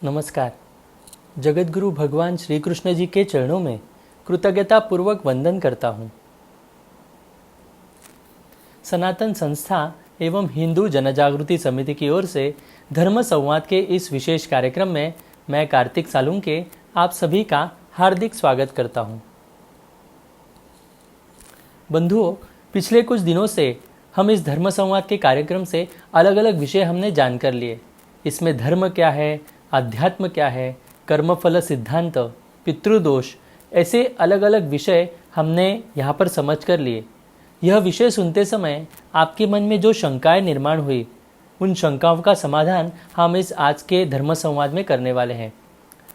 नमस्कार। जगतगुरु भगवान श्री कृष्ण जी के चरणों में कृतज्ञता पूर्वक वंदन करता हूँ। सनातन संस्था एवं हिंदू जनजागृति समिति की ओर से धर्म संवाद के इस विशेष कार्यक्रम में मैं कार्तिक सालुंके आप सभी का हार्दिक स्वागत करता हूँ। बंधुओं, पिछले कुछ दिनों से हम इस धर्म संवाद के कार्यक्रम से अलग अलग विषय हमने जानकर लिए। इसमें धर्म क्या है, अध्यात्म क्या है, कर्मफल सिद्धांत, पितृदोष, ऐसे अलग अलग विषय हमने यहाँ पर समझ कर लिए। यह विषय सुनते समय आपके मन में जो शंकाएं निर्माण हुई, उन शंकाओं का समाधान हम इस आज के धर्म संवाद में करने वाले हैं।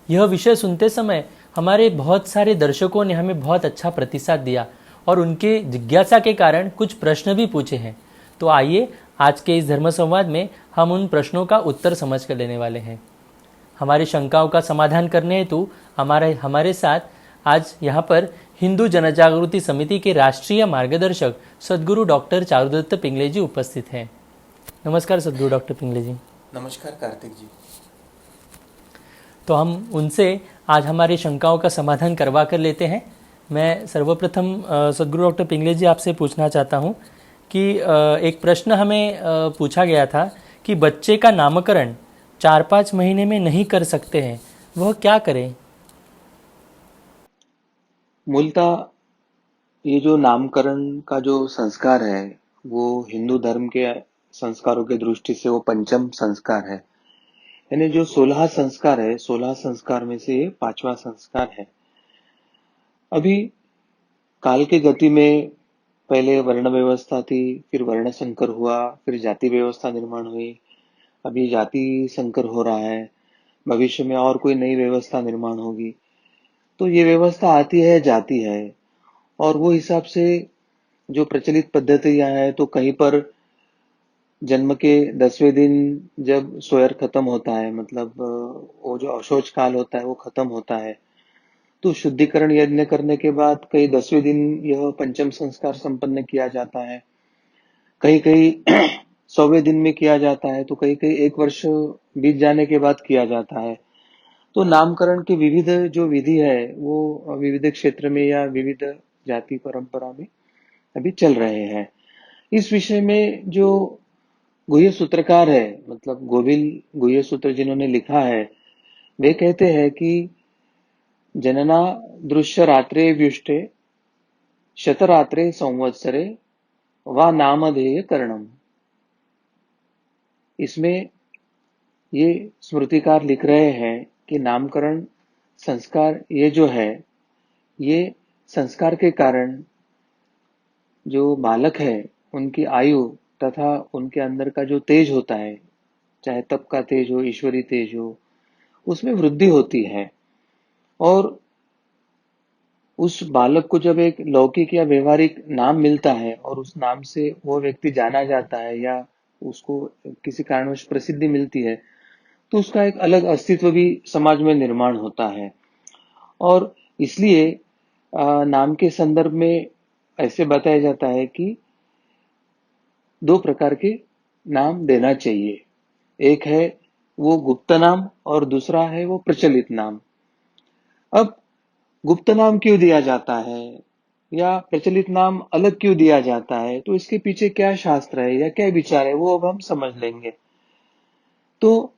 यह विषय सुनते समय हमारे बहुत सारे दर्शकों ने हमें बहुत अच्छा प्रतिसाद दिया और उनके जिज्ञासा के कारण कुछ प्रश्न भी पूछे हैं। तो आइए आज के इस धर्म संवाद में हम उन प्रश्नों का उत्तर समझ कर लेने वाले हैं। हमारी शंकाओं का समाधान करने हेतु हमारे साथ आज यहाँ पर हिंदू जनजागृति समिति के राष्ट्रीय मार्गदर्शक सद्गुरु डॉक्टर चारुदत्त पिंगले जी उपस्थित हैं। नमस्कार सद्गुरु डॉक्टर पिंगले जी। नमस्कार कार्तिक जी। तो हम उनसे आज हमारी शंकाओं का समाधान करवा कर लेते हैं। मैं सर्वप्रथम सद्गुरु डॉक्टर पिंगले जी आपसे पूछना चाहता हूँ कि एक प्रश्न हमें पूछा गया था कि बच्चे का नामकरण 4-5 महीने में नहीं कर सकते हैं, वह क्या करें? मूलतः ये जो नामकरण का जो संस्कार है वो हिंदू धर्म के संस्कारों के दृष्टि से वो पंचम संस्कार है। यानी जो 16 संस्कार है, 16 संस्कार में से ये पांचवा संस्कार है। अभी काल की गति में पहले वर्ण व्यवस्था थी, फिर वर्ण संकर हुआ, फिर जाति व्यवस्था निर्माण हुई, अभी जाति संकर हो रहा है, भविष्य में और कोई नई व्यवस्था निर्माण होगी। तो ये व्यवस्था आती है जाती है और वो हिसाब से जो प्रचलित पद्धतियां हैं, तो कहीं पर जन्म के 10वें दिन जब सोयर खत्म होता है, मतलब वो जो अशौच काल होता है वो खत्म होता है, तो शुद्धिकरण यज्ञ करने के बाद कहीं 10वें दिन यह पंचम संस्कार संपन्न किया जाता है, कहीं कहीं 100वें दिन में किया जाता है, तो कहीं कहीं 1 वर्ष बीत जाने के बाद किया जाता है। तो नामकरण की विविध जो विधि है वो विविध क्षेत्र में या विविध जाति परंपरा में अभी चल रहे हैं। इस विषय में जो गुह्य सूत्रकार है, मतलब गोविल गुह्य सूत्र जिन्होंने लिखा है, वे कहते हैं कि जनना दृश्य रात्रे व्युष्टे शतरात्रे संवत्सरे वा नामधेय करणम। इसमें ये स्मृतिकार लिख रहे हैं कि नामकरण संस्कार ये जो है, ये संस्कार के कारण जो बालक है उनकी आयु तथा उनके अंदर का जो तेज होता है, चाहे तप का तेज हो, ईश्वरी तेज हो, उसमें वृद्धि होती है। और उस बालक को जब एक लौकिक या व्यवहारिक नाम मिलता है और उस नाम से वो व्यक्ति जाना जाता है या उसको किसी कारणवश प्रसिद्धि मिलती है, तो उसका एक अलग अस्तित्व भी समाज में निर्माण होता है। और इसलिए नाम के संदर्भ में ऐसे बताया जाता है कि 2 प्रकार के नाम देना चाहिए। एक है वो गुप्त नाम और दूसरा है वो प्रचलित नाम। अब गुप्त नाम क्यों दिया जाता है या प्रचलित नाम अलग क्यों दिया जाता है, तो इसके पीछे क्या शास्त्र है या क्या विचार है, वो अब हम समझ लेंगे। तो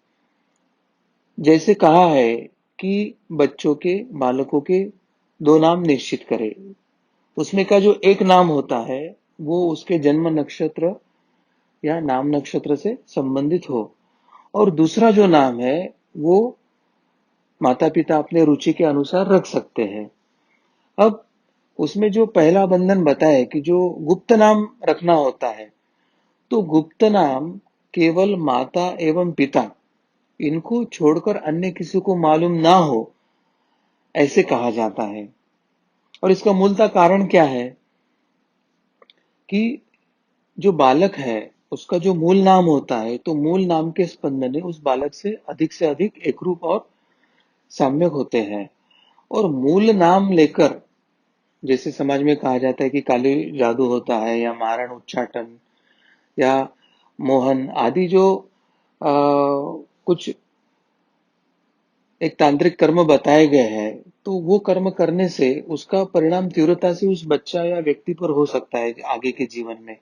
जैसे कहा है कि बच्चों के, बालकों के 2 नाम निश्चित करें, उसमें का जो एक नाम होता है वो उसके जन्म नक्षत्र या नाम नक्षत्र से संबंधित हो, और दूसरा जो नाम है वो माता पिता अपने रुचि के अनुसार रख सकते हैं। अब उसमें जो पहला बंधन बताए कि जो गुप्त नाम रखना होता है, तो गुप्त नाम केवल माता एवं पिता, इनको छोड़कर अन्य किसी को मालूम ना हो, ऐसे कहा जाता है। और इसका मूलतः कारण क्या है कि जो बालक है उसका जो मूल नाम होता है, तो मूल नाम के स्पंदन उस बालक से अधिक एकरूप और साम्यक होते हैं। और मूल नाम लेकर, जैसे समाज में कहा जाता है कि काली जादू होता है या मारण उच्चाटन या मोहन आदि जो कुछ एक तांत्रिक कर्म बताए गए हैं, तो वो कर्म करने से उसका परिणाम तीव्रता से उस बच्चा या व्यक्ति पर हो सकता है आगे के जीवन में।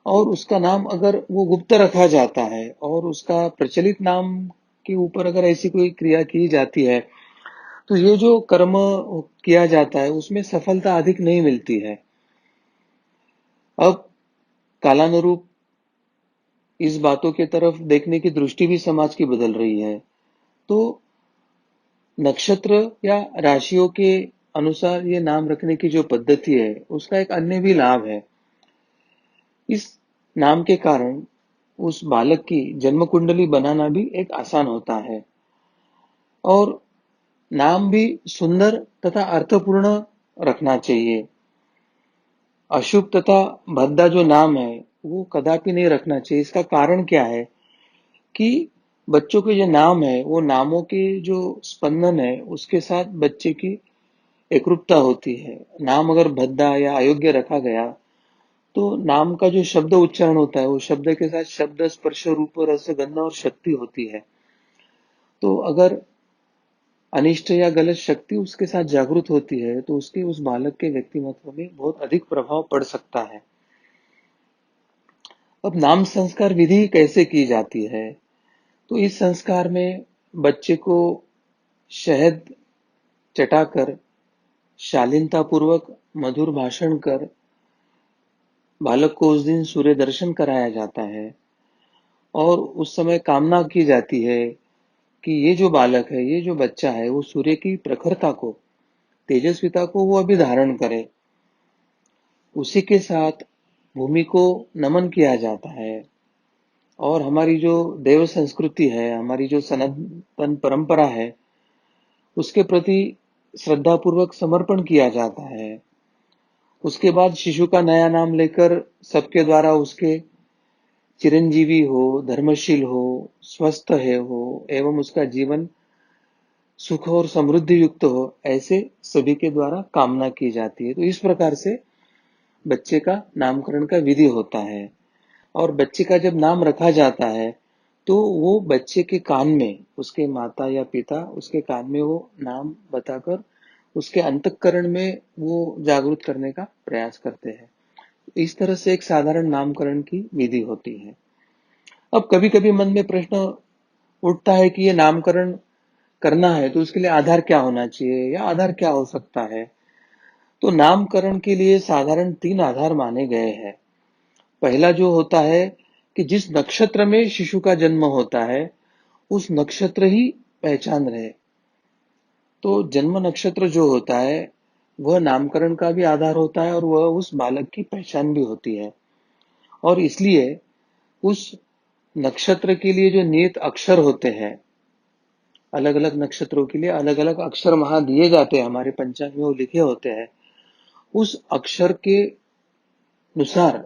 और उसका नाम अगर वो गुप्त रखा जाता है और उसका प्रचलित नाम के ऊपर अगर ऐसी कोई क्रिया की जाती है, तो ये जो कर्म किया जाता है उसमें सफलता अधिक नहीं मिलती है। अब कालानुरूप इस बातों की तरफ देखने की दृष्टि भी समाज की बदल रही है। तो नक्षत्र या राशियों के अनुसार ये नाम रखने की जो पद्धति है, उसका एक अन्य भी लाभ है। इस नाम के कारण उस बालक की जन्म कुंडली बनाना भी एक आसान होता है और नाम भी सुंदर तथा अर्थपूर्ण रखना चाहिए। अशुभ तथा भद्दा जो नाम है वो कदापि नहीं रखना चाहिए। इसका कारण क्या है कि बच्चों के जो नाम है वो नामों के जो स्पंदन है उसके साथ बच्चे की एकरूपता होती है। नाम अगर भद्दा या अयोग्य रखा गया तो नाम का जो शब्द उच्चारण होता है वो शब्द के साथ शब्द स्पर्श रूप रस गंध और शक्ति होती है। तो अगर अनिष्ट या गलत शक्ति उसके साथ जागृत होती है तो उसके उस बालक के व्यक्तिमत्व में बहुत अधिक प्रभाव पड़ सकता है। अब नाम संस्कार विधि कैसे की जाती है? तो इस संस्कार में बच्चे को शहद चटाकर शालीनता पूर्वक मधुर भाषण कर बालक को उस दिन सूर्य दर्शन कराया जाता है और उस समय कामना की जाती है कि ये जो बालक है, ये जो बच्चा है, वो सूर्य की प्रखरता को, तेजस्विता को वो अभी धारण करे। उसी के साथ भूमि को नमन किया जाता है और हमारी जो देव संस्कृति है, हमारी जो सनातन परंपरा है, उसके प्रति श्रद्धापूर्वक समर्पण किया जाता है। उसके बाद शिशु का नया नाम लेकर सबके द्वारा उसके चिरंजीवी हो, धर्मशील हो, स्वस्थ है हो एवं उसका जीवन सुख और समृद्धि युक्त हो, ऐसे सभी के द्वारा कामना की जाती है। तो इस प्रकार से बच्चे का नामकरण का विधि होता है और बच्चे का जब नाम रखा जाता है तो वो बच्चे के कान में उसके माता या पिता उसके कान में वो नाम बताकर उसके अंतःकरण में वो जागृत करने का प्रयास करते हैं। इस तरह से एक साधारण नामकरण की विधि होती है। अब कभी कभी मन में प्रश्न उठता है कि ये नामकरण करना है तो उसके लिए आधार क्या होना चाहिए या आधार क्या हो सकता है। तो नामकरण के लिए साधारण 3 आधार माने गए हैं। पहला जो होता है कि जिस नक्षत्र में शिशु का जन्म होता है उस नक्षत्र ही पहचान रहे। तो जन्म नक्षत्र जो होता है वह नामकरण का भी आधार होता है और वह उस बालक की पहचान भी होती है। और इसलिए उस नक्षत्र के लिए जो नियत अक्षर होते हैं, अलग अलग नक्षत्रों के लिए अलग अलग अक्षर वहां दिए जाते हैं, हमारे पंचांग में वो लिखे होते हैं। उस अक्षर के अनुसार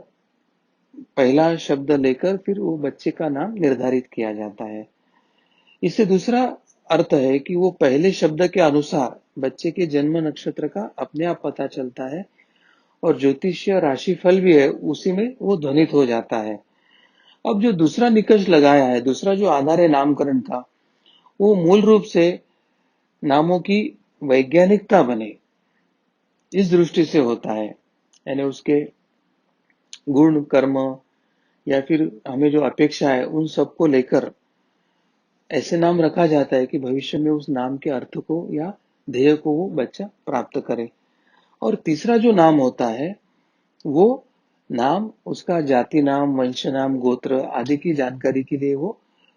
पहला शब्द लेकर फिर वो बच्चे का नाम निर्धारित किया जाता है। इससे दूसरा अर्थ है कि वो पहले शब्द के अनुसार बच्चे के जन्म नक्षत्र का अपने आप पता चलता है और ज्योतिषीय राशि फल भी है उसी में वो ध्वनित हो जाता है। अब जो दूसरा निकष लगाया है, दूसरा जो आधार है नामकरण का, वो मूल रूप से नामों की वैज्ञानिकता बने इस दृष्टि से होता है। यानी उसके गुण कर्म या फिर हमें जो अपेक्षा है उन सबको लेकर ऐसे नाम रखा जाता है कि भविष्य में उस नाम के अर्थ को या ध्येय को वो बच्चा प्राप्त करे। और तीसरा जो नाम होता है वो नाम उसका जाति नाम, वंश नाम, गोत्र आदि की जानकारी के लिए वो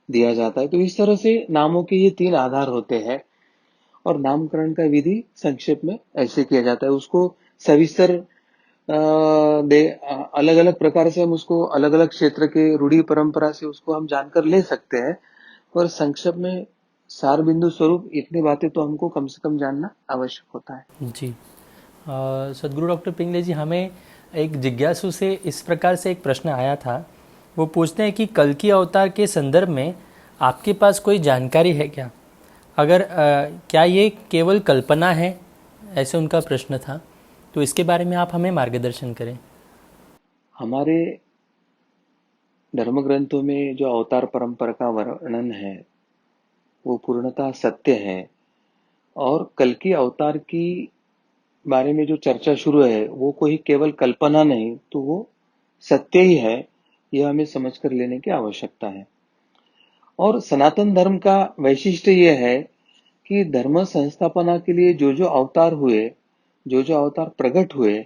दिया जाता है। तो इस तरह से नामों के ये 3 आधार होते हैं और नामकरण का विधि संक्षेप में ऐसे किया जाता है। उसको सविस्तर अलग अलग प्रकार से हम उसको अलग अलग क्षेत्र के रूढ़ी परंपरा से उसको हम जानकर ले सकते हैं, पर संक्षेप में सार बिंदु स्वरूप इतनी बातें तो हमको कम से कम जानना आवश्यक होता है। जी। सदगुरु डॉक्टर पिंगले जी, हमें एक जिज्ञासु से इस प्रकार से एक प्रश्न आया था। वो पूछते हैं कि कल्कि अवतार के संदर्भ में आपके पास कोई जानकारी है क्या? अगर क्या ये केवल कल्पना है, ऐसे उनका प्रश्न था। तो इसके बारे में आप हमें मार्गदर्शन करें। हमारे धर्म ग्रंथों में जो अवतार परंपरा का वर्णन है वो पूर्णतः सत्य है। और कल्कि अवतार की बारे में जो चर्चा शुरू है वो कोई केवल कल्पना नहीं, तो वो सत्य ही है। यह हमें समझ कर लेने की आवश्यकता है। और सनातन धर्म का वैशिष्ट्य यह है कि धर्म संस्थापना के लिए जो जो अवतार हुए, जो जो अवतार प्रकट हुए,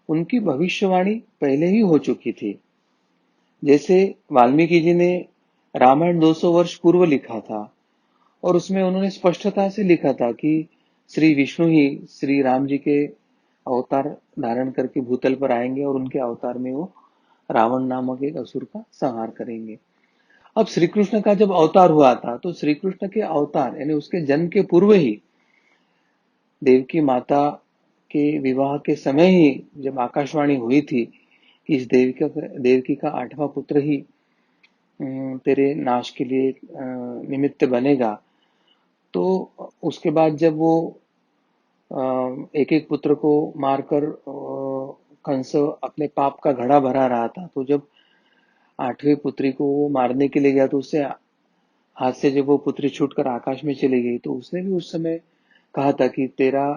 उनकी भविष्यवाणी पहले ही हो चुकी थी। जैसे वाल्मीकि जी ने रामायण 200 वर्ष पूर्व लिखा था, और उसमें उन्होंने स्पष्टता से लिखा था कि श्री विष्णु ही श्री राम जी के अवतार धारण करके भूतल पर आएंगे और उनके अवतार में वो रावण नामक एक असुर का संहार करेंगे। अब श्री कृष्ण का जब अवतार हुआ था, तो श्री कृष्ण के अवतार यानी उसके जन्म के पूर्व ही, देवकी माता के विवाह के समय ही जब आकाशवाणी हुई थी कि इस देवकी का 8वां पुत्र ही तेरे नाश के लिए निमित्त बनेगा, तो उसके बाद जब वो एक एक पुत्र को मारकर कंस अपने पाप का घड़ा भरा रहा था, तो जब 8वीं पुत्री को वो मारने के लिए गया, तो उससे हाथ से जब वो पुत्री छूटकर आकाश में चली गई, तो उसने भी उस समय कहा था कि तेरा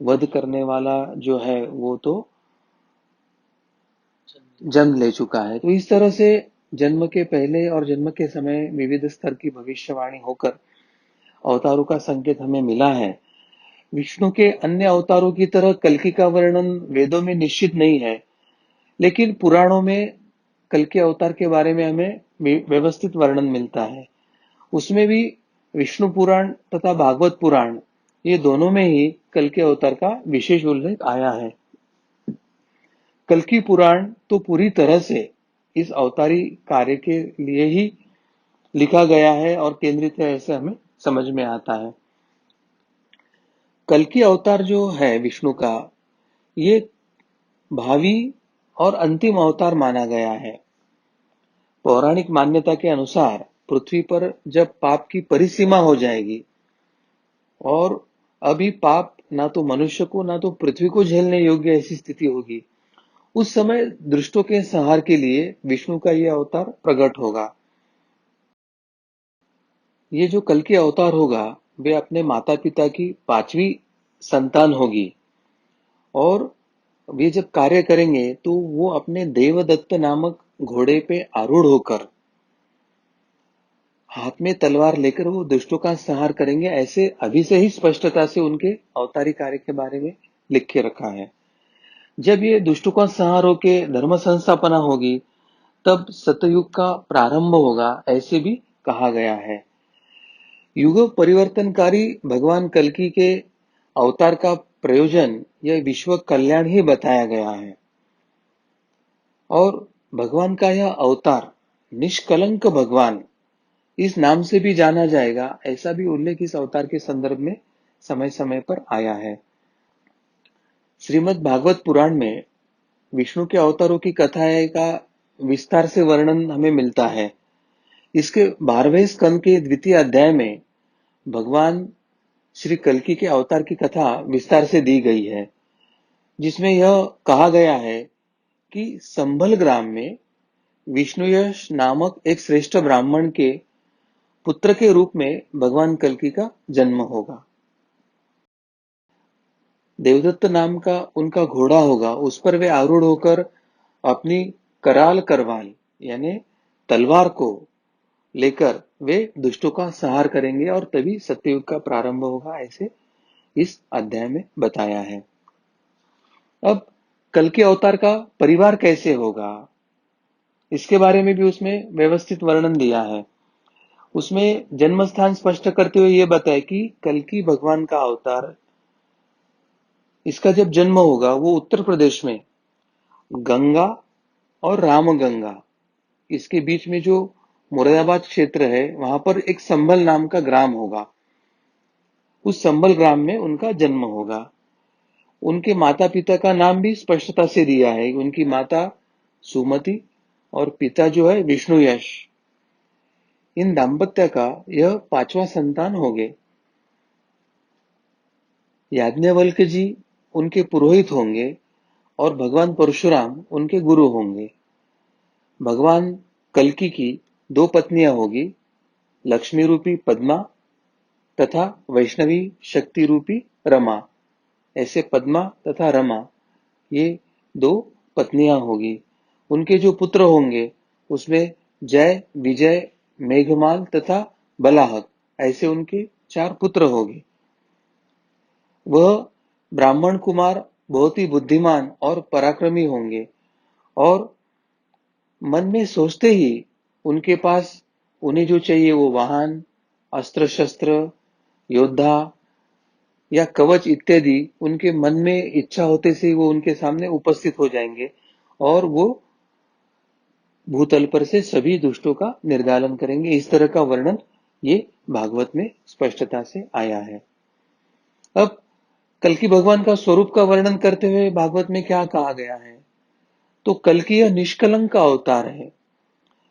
वध करने वाला जो है वो तो जन्म ले चुका है। तो इस तरह से जन्म के पहले और जन्म के समय विविध स्तर की भविष्यवाणी होकर अवतारों का संकेत हमें मिला है। विष्णु के अन्य अवतारों की तरह कल्कि का वर्णन वेदों में निश्चित नहीं है, लेकिन पुराणों में कल्कि अवतार के बारे में हमें व्यवस्थित वर्णन मिलता है। उसमें भी विष्णु पुराण तथा भागवत पुराण, ये दोनों में ही कल्कि अवतार का विशेष उल्लेख आया है। कल्कि पुराण तो पूरी तरह से इस अवतारी कार्य के लिए ही लिखा गया है और केंद्रित है, ऐसे हमें समझ में आता है। कल्कि अवतार जो है विष्णु का, ये भावी और अंतिम अवतार माना गया है। पौराणिक मान्यता के अनुसार पृथ्वी पर जब पाप की परिसीमा हो जाएगी और अभी पाप ना तो मनुष्य को ना तो पृथ्वी को झेलने योग्य ऐसी स्थिति होगी, उस समय दुष्टों के संहार के लिए विष्णु का यह अवतार प्रकट होगा। ये जो कल्कि अवतार होगा, वे अपने माता पिता की 5वीं संतान होगी, और वे जब कार्य करेंगे तो वो अपने देवदत्त नामक घोड़े पे आरूढ़ होकर, हाथ में तलवार लेकर वो दुष्टों का संहार करेंगे। ऐसे अभी से ही स्पष्टता से उनके अवतारी कार्य के बारे में लिख के रखा है। जब ये दुष्टों का संहार होके धर्म संस्थापना होगी, तब सतयुग का प्रारंभ होगा, ऐसे भी कहा गया है। युग परिवर्तनकारी भगवान कल्कि के अवतार का प्रयोजन यह विश्व कल्याण ही बताया गया है, और भगवान का यह अवतार निष्कलंक भगवान इस नाम से भी जाना जाएगा, ऐसा भी उल्लेख इस अवतार के संदर्भ में समय समय पर आया है। श्रीमद् भागवत पुराण में विष्णु के अवतारों की कथाएं का विस्तार से वर्णन हमें मिलता है। इसके 12वें स्कंद के द्वितीय अध्याय में भगवान श्री कल्कि के अवतार की कथा विस्तार से दी गई है, जिसमें यह कहा गया है कि संभल ग्राम में विष्णुयश नामक एक श्रेष्ठ ब्राह्मण के पुत्र के रूप में भगवान कल्कि का जन्म होगा। देवदत्त नाम का उनका घोड़ा होगा, उस पर वे आरूढ़ होकर अपनी कराल करवाल यानी तलवार को लेकर वे दुष्टों का संहार करेंगे, और तभी सत्ययुग का प्रारंभ होगा, ऐसे इस अध्याय में बताया है। अब कल्कि अवतार का परिवार कैसे होगा, इसके बारे में भी उसमें व्यवस्थित वर्णन दिया है। उसमें जन्म स्थान स्पष्ट करते हुए यह बताया कि कल्कि भगवान का अवतार, इसका जब जन्म होगा वो उत्तर प्रदेश में गंगा और रामगंगा, इसके बीच में जो मुरादाबाद क्षेत्र है, वहां पर एक संभल नाम का ग्राम होगा। उस संभल ग्राम में उनका जन्म होगा। उनके माता पिता का नाम भी स्पष्टता से दिया है। उनकी माता सुमति और पिता जो है विष्णु यश। इन दाम्पत्य का यह 5वां संतान होंगे। याज्ञवल्क्य जी उनके पुरोहित होंगे और भगवान परशुराम उनके गुरु होंगे। भगवान कल्कि की 2 पत्नियां होगी, लक्ष्मी रूपी पद्मा तथा वैष्णवी शक्ति रूपी रमा। ऐसे पद्मा तथा रमा ये दो पत्नियां होगी। उनके जो पुत्र होंगे उसमें जय, विजय, मेघमाल तथा बलाहक ऐसे उनके 4 पुत्र होंगे। वह ब्राह्मण कुमार बहुत ही बुद्धिमान और पराक्रमी होंगे और मन में सोचते ही उनके पास उन्हें जो चाहिए वो वाहन, अस्त्र शस्त्र, योद्धा या कवच इत्यादि उनके मन में इच्छा होते से ही वो उनके सामने उपस्थित हो जाएंगे और वो भूतल पर से सभी दुष्टों का निर्दालन करेंगे। इस तरह का वर्णन ये भागवत में स्पष्टता से आया है। अब कल्कि भगवान का स्वरूप का वर्णन करते हुए भागवत में क्या कहा गया है? तो कल्कि यह निष्कलंक का अवतार है।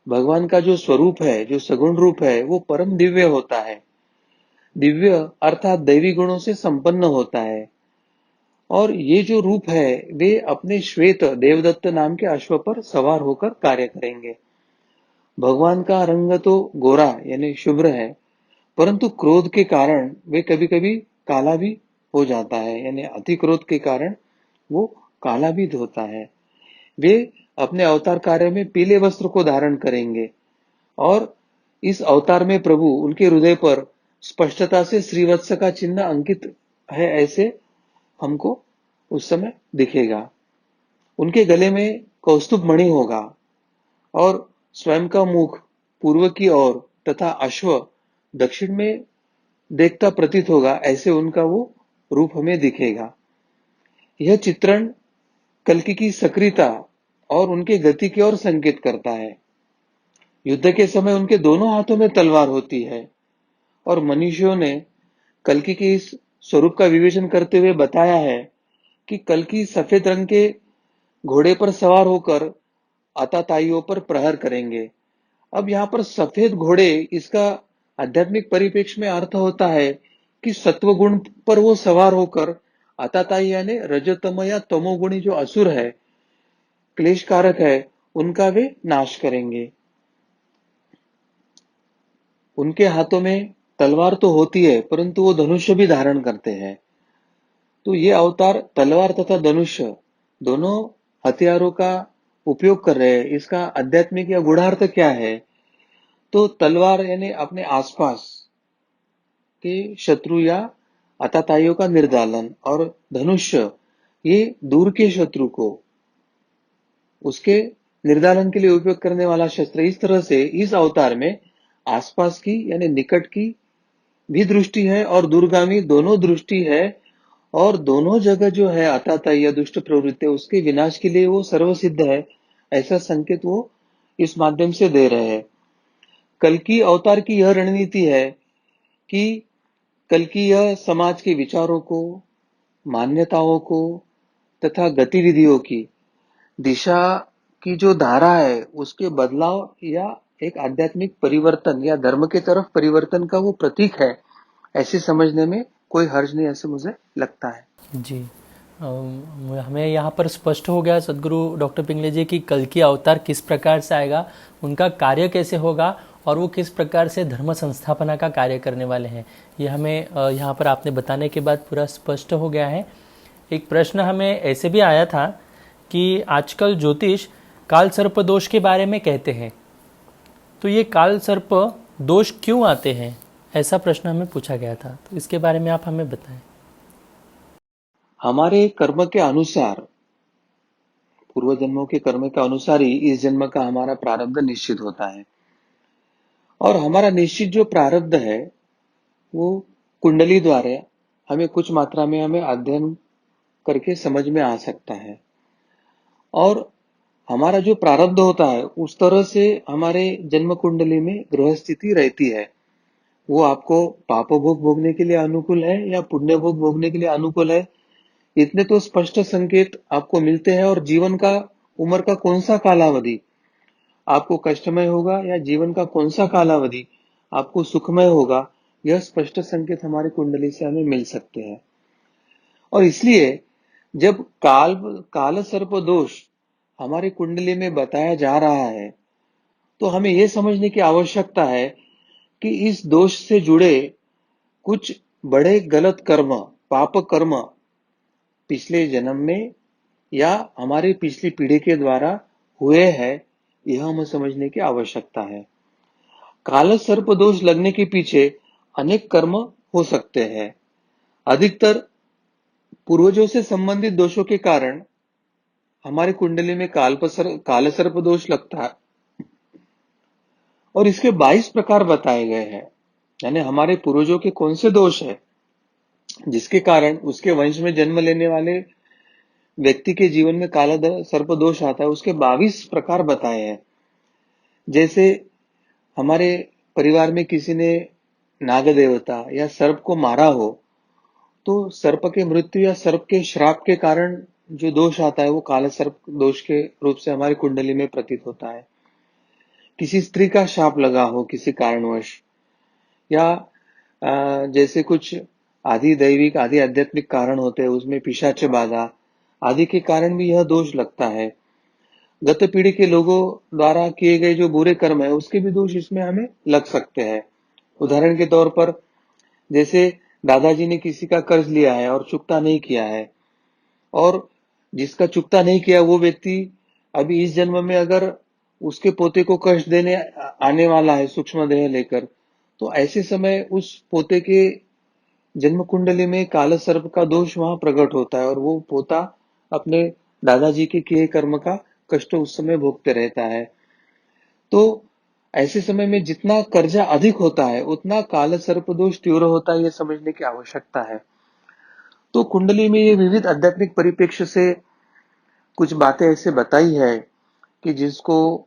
भगवान का जो स्वरूप है, जो सगुण रूप है, वो परम दिव्य होता है। दिव्य अर्थात दैवी गुणों से संपन्न होता है और ये जो रूप है वे अपने श्वेत देवदत्त नाम के अश्व पर सवार होकर कार्य करेंगे। भगवान का रंग तो गोरा यानी शुभ्र है, परंतु क्रोध के कारण वे कभी कभी काला भी हो जाता है, यानी अति क्रोध के कारण वो काला भी होता है। वे अपने अवतार कार्य में पीले वस्त्र को धारण करेंगे और इस अवतार में प्रभु उनके हृदय पर स्पष्टता से श्रीवत्स का चिन्ह अंकित है ऐसे हमको उस समय दिखेगा। उनके गले में कौस्तुभ मणि होगा और स्वयं का मुख पूर्व की ओर तथा अश्व दक्षिण में देखता प्रतीत होगा, ऐसे उनका वो रूप हमें दिखेगा। यह चित्रण कल्कि की सक्रियता और उनके गति की ओर संकेत करता है। युद्ध के समय उनके दोनों हाथों में तलवार होती है और मनुष्यों ने कल्कि के इस स्वरूप का विवेचन करते हुए बताया है कि कल्कि सफेद रंग के घोड़े पर सवार होकर आताताइयों पर प्रहार करेंगे। अब यहाँ पर सफेद घोड़े, इसका आध्यात्मिक परिप्रेक्ष्य में अर्थ होता है कि सत्व गुण पर वो सवार होकर आताताई यानी रजतम या तमोगुणी जो असुर है, क्लेश कारक है, उनका वे नाश करेंगे। उनके हाथों में तलवार तो होती है परंतु वो धनुष्य भी धारण करते हैं। तो ये अवतार तलवार तथा धनुष्य दोनों हथियारों का उपयोग कर रहे हैं। इसका आध्यात्मिक या गूढ़ार्थ क्या है? तो तलवार यानी अपने आसपास के शत्रु या आतताइयों का निर्दालन और धनुष्य ये दूर के शत्रु को उसके निर्दालन के लिए उपयोग करने वाला शस्त्र। इस तरह से इस अवतार में आसपास की यानी निकट की भी दृष्टि है और दूरगामी दोनों दृष्टि है और दोनों जगह जो है आतताई या दुष्ट प्रवृत्ति उसके विनाश के लिए वो सर्वसिद्ध है, ऐसा संकेत वो इस माध्यम से दे रहे हैं। कल की अवतार की यह रणनीति है कि कल की यह समाज के विचारों को, मान्यताओं को तथा गतिविधियों की दिशा की जो धारा है उसके बदलाव या एक आध्यात्मिक परिवर्तन या धर्म के तरफ परिवर्तन का वो प्रतीक है, ऐसे समझने में कोई हर्ज नहीं, ऐसे मुझे लगता है। जी, हमें यहाँ पर स्पष्ट हो गया सदगुरु डॉक्टर पिंगले जी की कल की अवतार किस प्रकार से आएगा, उनका कार्य कैसे होगा और वो किस प्रकार से धर्म संस्थापना का कार्य करने वाले हैं। ये हमें यहाँ पर आपने बताने के बाद पूरा स्पष्ट हो गया है। एक प्रश्न हमें ऐसे भी आया था कि आजकल ज्योतिष काल सर्प दोष के बारे में कहते हैं, तो ये काल सर्प दोष क्यों आते हैं, ऐसा प्रश्न हमें पूछा गया था। तो इसके बारे में आप हमें बताएं। हमारे कर्म के अनुसार, पूर्व जन्मों के कर्म के अनुसार ही इस जन्म का हमारा प्रारब्ध निश्चित होता है और हमारा निश्चित जो प्रारब्ध है वो कुंडली द्वारा हमें कुछ मात्रा में हमें अध्ययन करके समझ में आ सकता है और हमारा जो प्रारब्ध होता है उस तरह से हमारे जन्म कुंडली में ग्रह स्थिति रहती है। वो आपको पाप भोग भोगने के लिए अनुकूल है या पुण्य भोग भोगने के लिए अनुकूल है, इतने तो स्पष्ट संकेत आपको मिलते हैं। और जीवन का उम्र का कौन सा कालावधि आपको कष्टमय होगा या जीवन का कौन सा कालावधि आपको सुखमय होगा, यह स्पष्ट संकेत हमारे कुंडली से हमें मिल सकते हैं। और इसलिए जब काल सर्प दोष हमारे कुंडली में बताया जा रहा है तो हमें यह समझने की आवश्यकता है कि इस दोष से जुड़े कुछ बड़े गलत कर्म, पाप कर्म पिछले जन्म में या हमारी पिछली पीढ़ी के द्वारा हुए हैं, यह हमें समझने की आवश्यकता है। काल सर्प दोष लगने के पीछे अनेक कर्म हो सकते हैं। अधिकतर पूर्वजों से संबंधित दोषों के कारण हमारी कुंडली में काल सर्प दोष लगता है और इसके 22 प्रकार बताए गए हैं। यानी हमारे पूर्वजों के कौन से दोष है जिसके कारण उसके वंश में जन्म लेने वाले व्यक्ति के जीवन में काला सर्प दोष आता है, उसके 22 प्रकार बताए हैं। जैसे हमारे परिवार में किसी ने नाग देवता या सर्प को मारा हो, तो सर्प के मृत्यु या सर्प के श्राप के कारण जो दोष आता है वो काला सर्प दोष के रूप से हमारी कुंडली में प्रतीत होता है। किसी स्त्री का शाप लगा हो किसी कारणवश, या जैसे कुछ आदि दैविक आदि आध्यात्मिक कारण होते हैं, उसमें पिशाच बाधा आदि के कारण भी यह दोष लगता है। गत पीढ़ी के लोगों द्वारा किए गए जो बुरे कर्म है उसके भी दोष इसमें हमें लग सकते हैं। उदाहरण के तौर पर जैसे दादाजी ने किसी का कर्ज लिया है और चुकता नहीं किया है, और जिसका चुकता नहीं किया वो व्यक्ति अभी इस जन्म में अगर उसके पोते को कष्ट देने आने वाला है सूक्ष्म देह लेकर, तो ऐसे समय उस पोते के जन्म कुंडली में काल सर्प का दोष वहां प्रकट होता है और वो पोता अपने दादाजी के किए कर्म का कष्ट उस समय भोगते रहता है। तो ऐसे समय में जितना कर्जा अधिक होता है उतना काल सर्प दोष तीव्र होता है, यह समझने की आवश्यकता है। तो कुंडली में ये विविध आध्यात्मिक परिप्रेक्ष्य से कुछ बातें ऐसे बताई है कि जिसको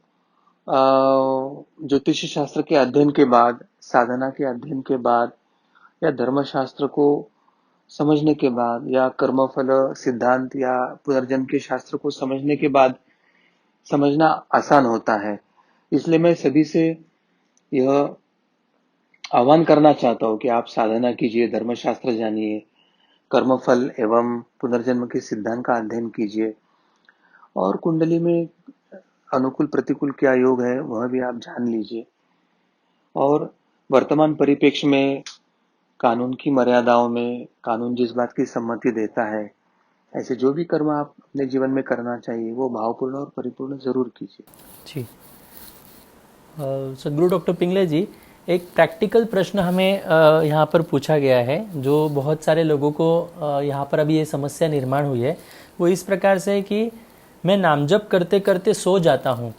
ज्योतिष शास्त्र के अध्ययन के बाद, साधना के अध्ययन के बाद, या धर्मशास्त्र को समझने के बाद, या कर्मफल सिद्धांत या पुनर्जन्म के शास्त्र को समझने के बाद समझना आसान होता है। इसलिए मैं सभी से यह आह्वान करना चाहता हूं कि आप साधना कीजिए, धर्मशास्त्र जानिए, कर्मफल एवं पुनर्जन्म के सिद्धांत का अध्ययन कीजिए, और कुंडली में अनुकूल प्रतिकूल क्या योग है वह भी आप जान लीजिए। और वर्तमान परिप्रेक्ष्य में कानून की मर्यादाओं में कानून जिस बात की सम्मति देता है, ऐसे जो भी कर्म आप अपने जीवन में करना चाहिए वो भावपूर्ण और परिपूर्ण जरूर कीजिए। जी। सदगुरु डॉक्टर पिंगले जी, एक प्रैक्टिकल प्रश्न हमें यहाँ पर पूछा गया है जो बहुत सारे लोगों को यहाँ पर अभी ये समस्या निर्माण हुई है। वो इस प्रकार से है कि मैं नाम जप करते करते सो जाता हूँ,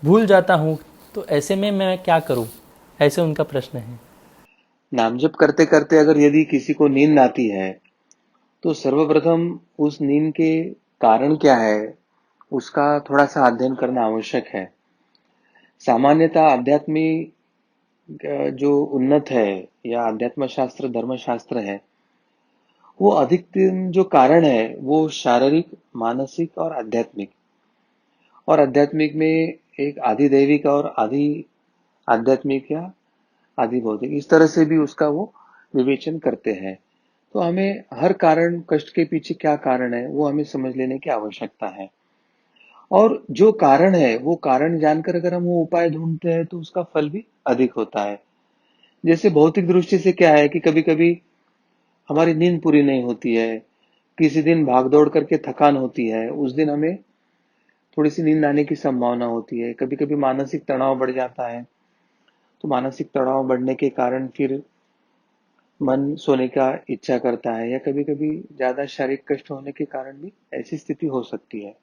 भूल जाता हूँ, तो ऐसे में मैं क्या करूँ? ऐसे उनका प्रश्न है। नाम जप करते करते अगर यदि किसी को नींद आती है तो सर्वप्रथम उस नींद के कारण क्या है उसका थोड़ा सा अध्ययन करना आवश्यक है। सामान्यतः आध्यात्मिक जो उन्नत है या अध्यात्म शास्त्र धर्मशास्त्र है, वो अधिकतम जो कारण है वो शारीरिक, मानसिक और आध्यात्मिक, और आध्यात्मिक में एक आदि दैविक और आदि आध्यात्मिक या आदि भौतिक, इस तरह से भी उसका वो विवेचन करते हैं। तो हमें हर कारण, कष्ट के पीछे क्या कारण है वो हमें समझ लेने की आवश्यकता है, और जो कारण है वो कारण जानकर अगर हम वो उपाय ढूंढते हैं तो उसका फल भी अधिक होता है। जैसे भौतिक दृष्टि से क्या है कि कभी कभी हमारी नींद पूरी नहीं होती है, किसी दिन भाग दौड़ करके थकान होती है, उस दिन हमें थोड़ी सी नींद आने की संभावना होती है। कभी कभी मानसिक तनाव बढ़ जाता है, तो मानसिक तनाव बढ़ने के कारण फिर मन सोने का इच्छा करता है, या कभी कभी ज्यादा शारीरिक कष्ट होने के कारण भी ऐसी स्थिति हो सकती है।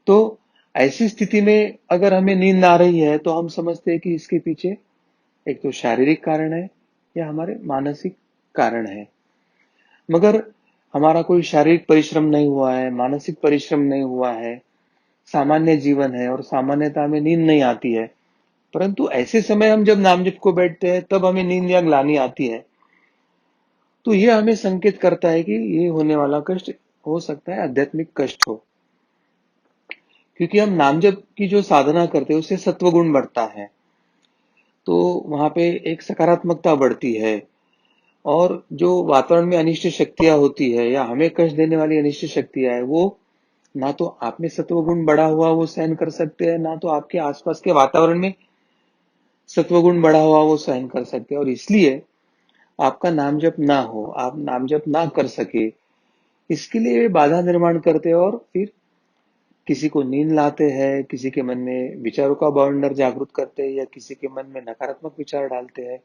तो ऐसी स्थिति में अगर हमें नींद आ रही है तो हम समझते हैं कि इसके पीछे एक तो शारीरिक कारण है या हमारे मानसिक कारण है। मगर हमारा कोई शारीरिक परिश्रम नहीं हुआ है, मानसिक परिश्रम नहीं हुआ है, सामान्य जीवन है और सामान्यतः हमें नींद नहीं आती है, परंतु ऐसे समय हम जब नाम जप को बैठते हैं तब हमें नींद या ग्लानि आती है, तो यह हमें संकेत करता है कि ये होने वाला कष्ट हो सकता है आध्यात्मिक कष्ट हो। क्योंकि हम नाम जप की जो साधना करते हैं उससे सत्व गुण बढ़ता है, तो वहां पे एक सकारात्मकता बढ़ती है, और जो वातावरण में अनिष्ट शक्तियां होती है या हमें कष्ट देने वाली अनिष्ट शक्तियां है, वो ना तो आप में सत्व गुण बढ़ा हुआ वो सहन कर सकते हैं, ना तो आपके आसपास के वातावरण में सत्वगुण बढ़ा हुआ वो सहन कर सकते हैं, और इसलिए आपका नाम जप ना हो, आप नाम जप ना कर सके, इसके लिए वे बाधा निर्माण करते हैं, और फिर किसी को नींद लाते हैं, किसी के मन में विचारों का बवंडर जागृत करते हैं, या किसी के मन में नकारात्मक विचार डालते हैं,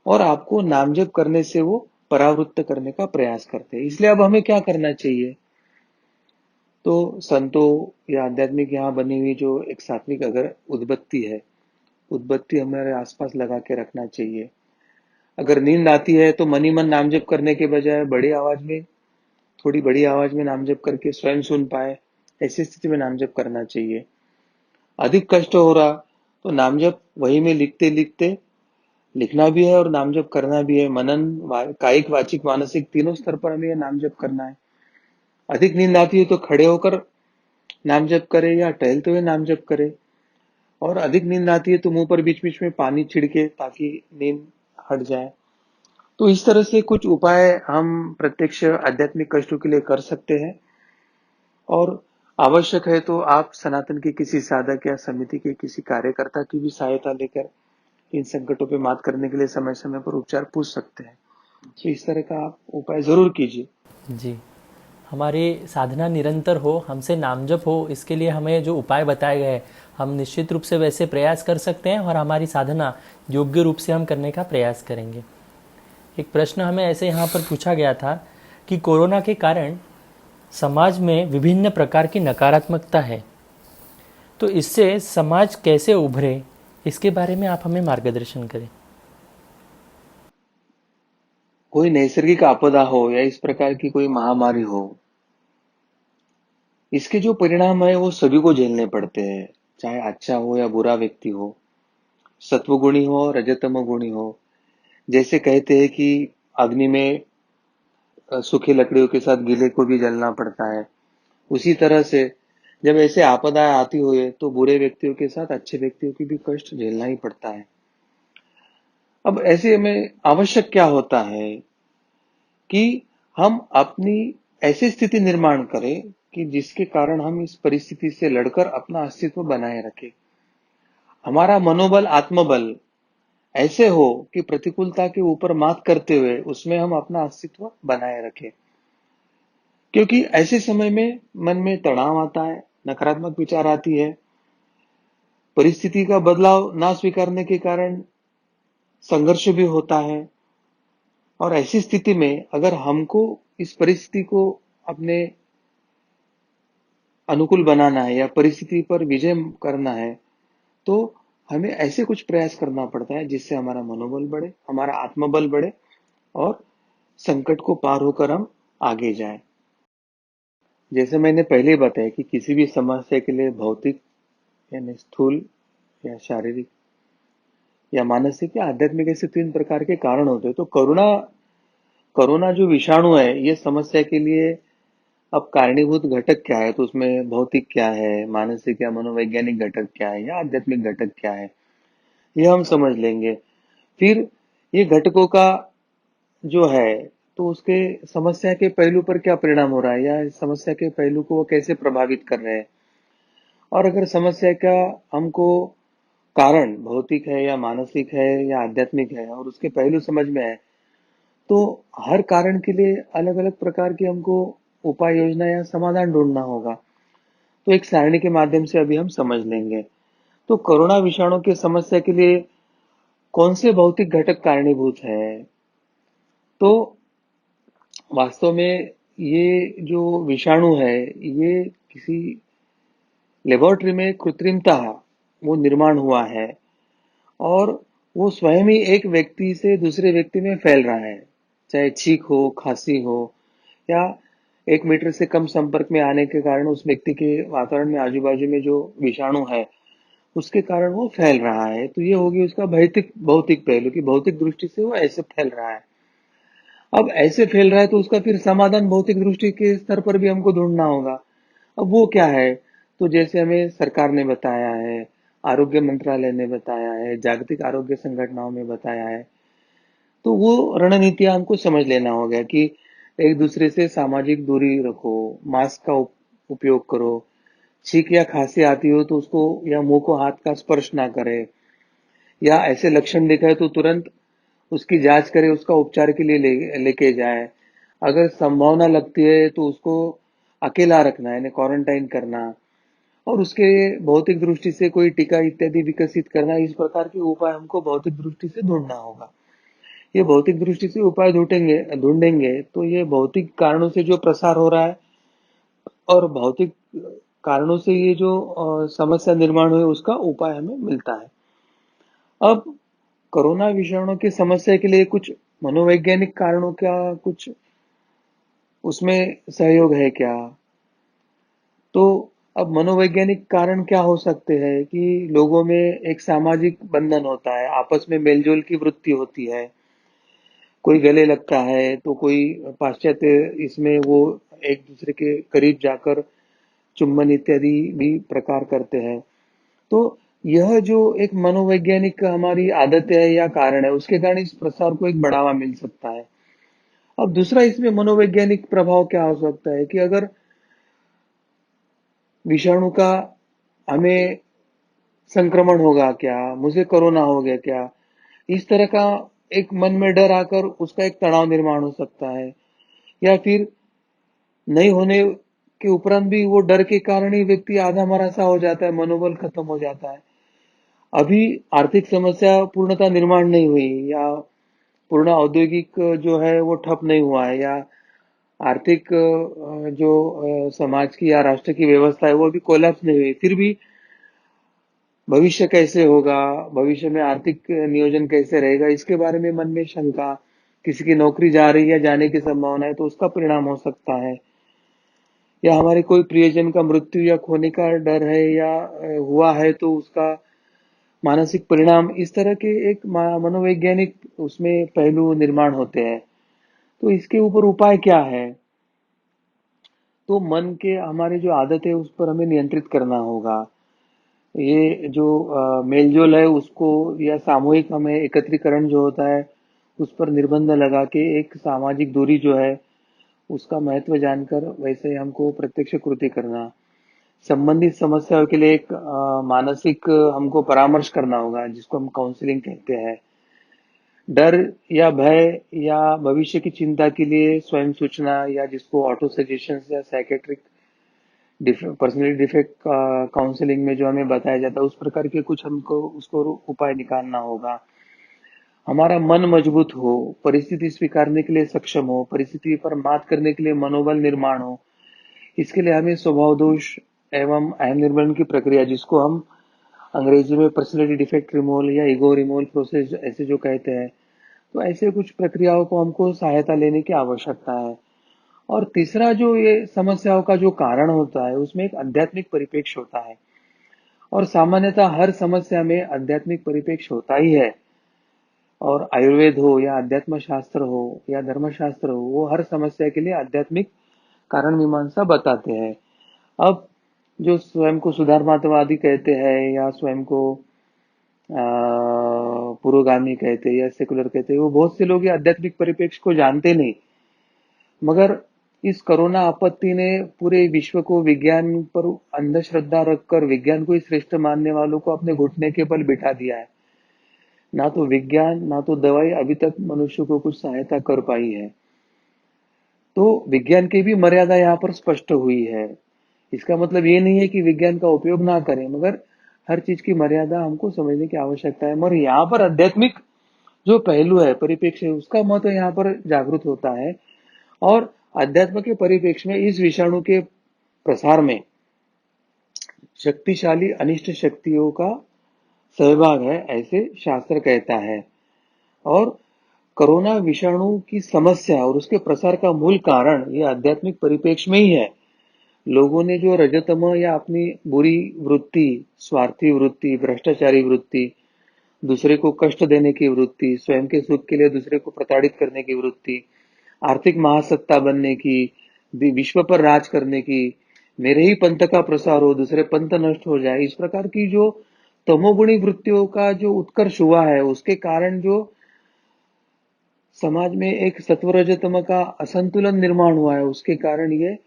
और आपको नाम जप करने से वो परावृत्त करने का प्रयास करते हैं। इसलिए अब हमें क्या करना चाहिए? तो संतों या आध्यात्मिक यहाँ बनी हुई जो एक सात्विक अगर उद्बत्ती है, उद्बत्ती हमारे आसपास लगा के रखना चाहिए। अगर नींद आती है तो मन ही मन नाम जप करने के बजाय बड़ी आवाज में, थोड़ी बड़ी आवाज में नाम जप करके स्वयं सुन पाए, ऐसी स्थिति में नाम जप करना चाहिए। अधिक कष्ट हो रहा तो नाम जप वही में लिखते लिखते, लिखना भी है और नाम जप करना भी है। मनन, कायिक, वाचिक, मानसिक तीनों स्तर पर हमें नाम जप करना है। अधिक नींद आती है तो खड़े होकर नाम जप करे या टहलते हुए नाम जप करे, और अधिक नींद आती है तो मुंह पर बीच बीच में पानी छिड़के ताकि नींद हट जाए। तो इस तरह से कुछ उपाय हम प्रत्यक्ष आध्यात्मिक कष्टों के लिए कर सकते हैं, और आवश्यक है तो आप सनातन के किसी साधक या समिति के किसी कार्यकर्ता की भी सहायता लेकर इन संकटों पे मात करने के लिए समय समय पर उपचार पूछ सकते हैं। तो इस तरह का आप उपाय जरूर कीजिए। जी, हमारी साधना निरंतर हो, हमसे नामजप हो, इसके लिए हमें जो उपाय बताए गए हैं हम निश्चित रूप से वैसे प्रयास कर सकते हैं और हमारी साधना योग्य रूप से हम करने का प्रयास करेंगे। एक प्रश्न हमें ऐसे यहाँ पर पूछा गया था कि कोरोना के कारण समाज में विभिन्न प्रकार की नकारात्मकता है, तो इससे समाज कैसे उभरे, इसके बारे में आप हमें मार्गदर्शन करें। कोई नैसर्गिक आपदा हो या इस प्रकार की कोई महामारी हो, इसके जो परिणाम है वो सभी को झेलने पड़ते हैं, चाहे अच्छा हो या बुरा व्यक्ति हो, सत्वगुणी हो रजतम गुणी हो। जैसे कहते हैं कि अग्नि में सूखी लकड़ियों के साथ गीले को भी जलना पड़ता है, उसी तरह से जब ऐसे आपदा आती हुए तो बुरे व्यक्तियों के साथ अच्छे व्यक्तियों की भी कष्ट झेलना ही पड़ता है। अब ऐसे में आवश्यक क्या होता है कि हम अपनी ऐसी स्थिति निर्माण करें कि जिसके कारण हम इस परिस्थिति से लड़कर अपना अस्तित्व बनाए रखें। हमारा मनोबल, आत्मबल ऐसे हो कि प्रतिकूलता के ऊपर मात करते हुए उसमें हम अपना अस्तित्व बनाए रखें। क्योंकि ऐसे समय में मन में तनाव आता है, नकारात्मक विचार आती है, परिस्थिति का बदलाव ना स्वीकारने के कारण संघर्ष भी होता है। और ऐसी स्थिति में अगर हमको इस परिस्थिति को अपने अनुकूल बनाना है या परिस्थिति पर विजय करना है, तो हमें ऐसे कुछ प्रयास करना पड़ता है जिससे हमारा मनोबल बढ़े, हमारा आत्मबल बढ़े, और संकट को पार होकर हम आगे जाएं। जैसे मैंने पहले ही बताया कि किसी भी समस्या के लिए भौतिक यानी स्थूल या शारीरिक या मानसिक या आध्यात्मिक ऐसे तीन प्रकार के कारण होते हैं। तो कोरोना कोरोना जो विषाणु है, ये समस्या के लिए अब कारणीभूत घटक क्या है, तो उसमें भौतिक क्या है, मानसिक या मनोवैज्ञानिक घटक क्या है, या आध्यात्मिक घटक क्या है, ये हम समझ लेंगे। फिर ये घटकों का जो है, तो उसके समस्या के पहलू पर क्या परिणाम हो रहा है, या इस समस्या के पहलू को वो कैसे प्रभावित कर रहे हैं। और अगर समस्या का हमको कारण भौतिक है या मानसिक है या आध्यात्मिक है और उसके पहलू समझ में आए, तो हर कारण के लिए अलग अलग प्रकार की हमको उपाय योजना या समाधान ढूंढना होगा। तो एक सारणी के माध्यम से अभी हम समझ लेंगे। तो कोरोना विषाणु की समस्या के लिए कौन से भौतिक घटक कारणीभूत है? तो वास्तव में ये जो विषाणु है, ये किसी लेबोरेटरी में कृत्रिमता वो निर्माण हुआ है, और वो स्वयं ही एक व्यक्ति से दूसरे व्यक्ति में फैल रहा है। चाहे छींक हो, खांसी हो, या 1 मीटर से कम संपर्क में आने के कारण उस व्यक्ति के वातावरण में आजू-बाजू में जो विषाणु है, उसके कारण वो फैल रहा है। तो ये होगी उसका भौतिक भौतिक पहलू कि भौतिक दृष्टि से वो ऐसे फैल रहा है। अब ऐसे फैल रहा है तो उसका फिर समाधान भौतिक दृष्टि के स्तर पर भी हमको ढूंढना होगा। अब वो क्या है? तो जैसे हमें सरकार ने बताया है, आरोग्य मंत्रालय ने बताया है, जागतिक आरोग्य संगठनों में बताया है, तो वो रणनीतियां हमको समझ लेना होगा कि एक दूसरे से सामाजिक दूरी रखो, मास्क का उपयोग करो, छींक या खांसी आती हो तो उसको या मुंह को हाथ का स्पर्श ना करे, या ऐसे लक्षण दिखाए तो तुरंत उसकी जांच करे, उसका उपचार के लिए लेके जाए। अगर संभावना लगती है तो उसको अकेला रखना, यानी क्वारंटाइन करना, और उसके भौतिक दृष्टि से कोई टीका इत्यादि विकसित करना। इस प्रकार के उपाय हमको भौतिक दृष्टि से ढूंढना होगा। ये भौतिक दृष्टि से उपाय ढूंढेंगे तो ये भौतिक कारणों से जो प्रसार हो रहा है और भौतिक कारणों से ये जो समस्या निर्माण हुई उसका उपाय हमें मिलता है। अब कोरोना विषाणु की समस्या के लिए कुछ मनोवैज्ञानिक कारणों का कुछ उसमें सहयोग है क्या? तो अब मनोवैज्ञानिक कारण क्या हो सकते हैं कि लोगों में एक सामाजिक बंधन होता है, आपस में मेलजोल की वृत्ति होती है। कोई गले लगता है तो कोई पाश्चात्य इसमें वो एक दूसरे के करीब जाकर चुंबन इत्यादि भी प्रकार करते हैं। तो यह जो एक मनोवैज्ञानिक हमारी आदत है या कारण है, उसके कारण इस प्रसार को एक बढ़ावा मिल सकता है। अब दूसरा इसमें मनोवैज्ञानिक प्रभाव क्या हो सकता है कि अगर विषाणु का हमें संक्रमण होगा क्या, मुझे कोरोना हो गया क्या, इस तरह का एक मन में डर आकर उसका एक तनाव निर्माण हो सकता है। या फिर नहीं होने के उपरांत भी वो डर के कारण ही व्यक्ति आधा मरा सा हो जाता है, मनोबल खत्म हो जाता है। अभी आर्थिक समस्या पूर्णतः निर्माण नहीं हुई, या पूर्ण औद्योगिक जो है वो ठप नहीं हुआ है, या आर्थिक जो समाज की या राष्ट्र की व्यवस्था है वो अभी कोलैप्स नहीं हुई, फिर भी भविष्य कैसे होगा, भविष्य में आर्थिक नियोजन कैसे रहेगा, इसके बारे में मन में शंका, किसी की नौकरी जा रही है, जाने की संभावना है तो उसका परिणाम हो सकता है। या हमारे कोई प्रियजन का मृत्यु या खोने का डर है, या हुआ है तो उसका मानसिक परिणाम, इस तरह के एक मनोवैज्ञानिक उसमें पहलू निर्माण होते हैं। तो इसके ऊपर उपाय क्या है? तो मन के हमारी जो आदत है उस पर हमें नियंत्रित करना होगा। ये जो मेलजोल है उसको, या सामूहिक हमें एकत्रीकरण जो होता है उस पर निर्बंध लगा के एक सामाजिक दूरी जो है उसका महत्व जानकर वैसे हमको प्रत्यक्ष कृति करना। संबंधित समस्याओं के लिए एक मानसिक हमको परामर्श करना होगा, जिसको हम काउंसलिंग कहते हैं। डर या भय या भविष्य की चिंता के लिए स्वयं सूचना, या जिसको ऑटो सजेशन या साइकेट्रिक पर्सनैलिटी डिफेक्ट काउंसलिंग में जो हमें बताया जाता है उस प्रकार के कुछ हमको उसको उपाय निकालना होगा। हमारा मन मजबूत हो, परिस्थिति स्वीकारने के लिए सक्षम हो, परिस्थिति पर मात करने के लिए मनोबल निर्माण हो, इसके लिए हमें स्वभाव दोष एवं अहम निर्माण की प्रक्रिया, जिसको हम अंग्रेजी में पर्सनैलिटी डिफेक्ट रिमूवल या ईगो रिमूवल प्रोसेस ऐसे जो कहते हैं, तो ऐसे कुछ प्रक्रियाओं को हमको सहायता लेने की आवश्यकता है। और तीसरा जो ये समस्याओं का जो कारण होता है उसमें एक आध्यात्मिक परिप्रेक्ष्य होता है, और सामान्यतः हर समस्या में आध्यात्मिक परिप्रेक्ष्य होता ही है। और आयुर्वेद हो या अध्यात्म शास्त्र हो या धर्मशास्त्र हो, वो हर समस्या के लिए आध्यात्मिक कारण मीमांसा बताते हैं। अब जो स्वयं को सुधारवादी कहते हैं या स्वयं को पुरोगामी कहते हैं या सेकुलर कहते हैं, वो बहुत से लोग ये आध्यात्मिक परिप्रेक्ष्य को जानते नहीं। मगर इस कोरोना आपत्ति ने पूरे विश्व को विज्ञान पर अंधश्रद्धा रखकर विज्ञान को ही श्रेष्ठ मानने वालों को अपने घुटने के बल बिठा दिया है। ना तो विज्ञान ना तो दवाई अभी तक मनुष्य को कुछ सहायता कर पाई है। तो विज्ञान की भी मर्यादा यहाँ पर स्पष्ट हुई है। इसका मतलब ये नहीं है कि विज्ञान का उपयोग ना करें, मगर हर चीज की मर्यादा हमको समझने की आवश्यकता है। मगर यहाँ पर आध्यात्मिक जो पहलू है, परिप्रेक्ष्य है, उसका महत्व यहाँ पर जागृत होता है। और अध्यात्म के परिप्रेक्ष्य में इस विषाणु के प्रसार में शक्तिशाली अनिष्ट शक्तियों का सहभाग है, ऐसे शास्त्र कहता है। और कोरोना विषाणु की समस्या और उसके प्रसार का मूल कारण ये आध्यात्मिक परिप्रेक्ष्य में ही है। लोगों ने जो रजतम या अपनी बुरी वृत्ति, स्वार्थी वृत्ति, भ्रष्टाचारी वृत्ति, दूसरे को कष्ट देने की वृत्ति, स्वयं के सुख के लिए दूसरे को प्रताड़ित करने की वृत्ति, आर्थिक महासत्ता बनने की, विश्व पर राज करने की, मेरे ही पंथ का प्रसार हो, दूसरे पंथ नष्ट हो जाए, इस प्रकार की जो तमोगुणी वृत्तियों का जो उत्कर्ष हुआ है, उसके कारण जो समाज में एक सत्वरजतम का असंतुलन निर्माण हुआ है, उसके कारण ये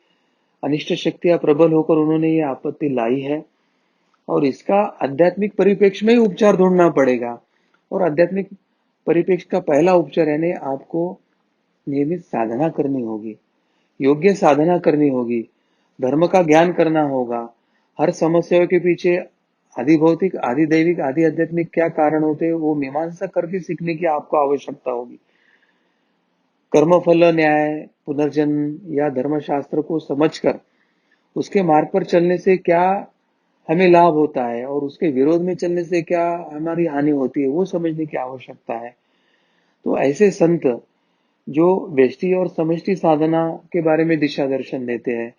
अनिष्ट शक्तियां प्रबल होकर उन्होंने ये आपत्ति लाई है। और इसका आध्यात्मिक परिप्रेक्ष्य में ही उपचार ढूंढना पड़ेगा। और आध्यात्मिक परिप्रेक्ष्य का पहला उपचार यानी आपको नियमित साधना करनी होगी, योग्य साधना करनी होगी, धर्म का ज्ञान करना होगा। हर समस्याओं के पीछे आदि भौतिक, आदि दैविक, आदि आध्यात्मिक क्या कारण होते हैं वो मीमांसा करके सीखने की आपको आवश्यकता होगी। कर्मफल न्याय, पुनर्जन्म या धर्मशास्त्र को समझकर उसके मार्ग पर चलने से क्या हमें लाभ होता है और उसके विरोध में चलने से क्या हमारी हानि होती है वो समझने की आवश्यकता है। तो ऐसे संत जो व्यष्टि और समष्टि साधना के बारे में दिशा दर्शन देते हैं,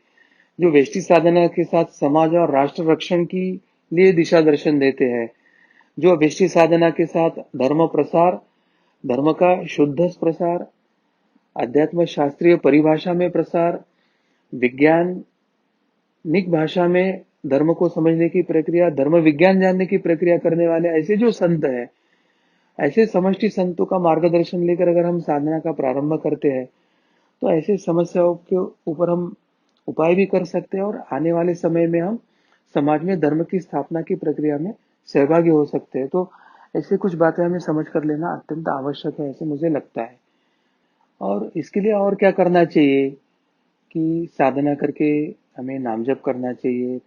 जो व्यष्टि साधना के साथ समाज और राष्ट्र रक्षण की लिए दिशा दर्शन देते हैं, जो व्यष्टि साधना के साथ धर्म प्रसार, धर्म का शुद्ध प्रसार, अध्यात्म शास्त्रीय परिभाषा में प्रसार, वैज्ञानिक भाषा में धर्म को समझने की प्रक्रिया, धर्म विज्ञान जानने की प्रक्रिया करने वाले ऐसे जो संत हैं, ऐसे समष्टि संतों का मार्गदर्शन लेकर अगर हम साधना का प्रारंभ करते हैं तो ऐसे समस्याओं के ऊपर हम उपाय भी कर सकते हैं और आने वाले समय में हम समाज में धर्म की स्थापना की प्रक्रिया में सहभागी हो सकते हैं। तो ऐसे कुछ बातें हमें समझ कर लेना अत्यंत आवश्यक है, ऐसे मुझे लगता है। और इसके लिए और क्या करना चाहिए कि साधना करके हमें नाम जप करना चाहिए,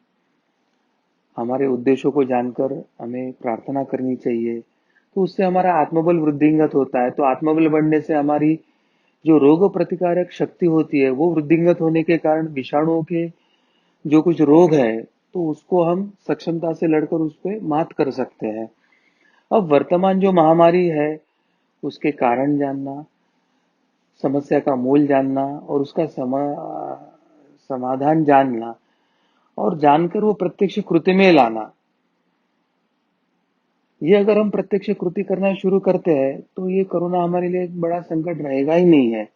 हमारे उद्देश्यों को जानकर हमें प्रार्थना करनी चाहिए, तो उससे हमारा आत्मबल वृद्धिंगत होता है। तो आत्मबल बढ़ने से हमारी जो रोग प्रतिकारक शक्ति होती है वो वृद्धिंगत होने के कारण विषाणुओं के जो कुछ रोग है तो उसको हम सक्षमता से लड़कर उस पर मात कर सकते हैं। अब वर्तमान जो महामारी है उसके कारण जानना, समस्या का मूल जानना और उसका समाधान जानना और जानकर वो प्रत्यक्ष कृति में लाना, ये अगर हम प्रत्यक्ष कृति करना शुरू करते हैं तो ये कोरोना हमारे लिए एक बड़ा संकट रहेगा ही नहीं है।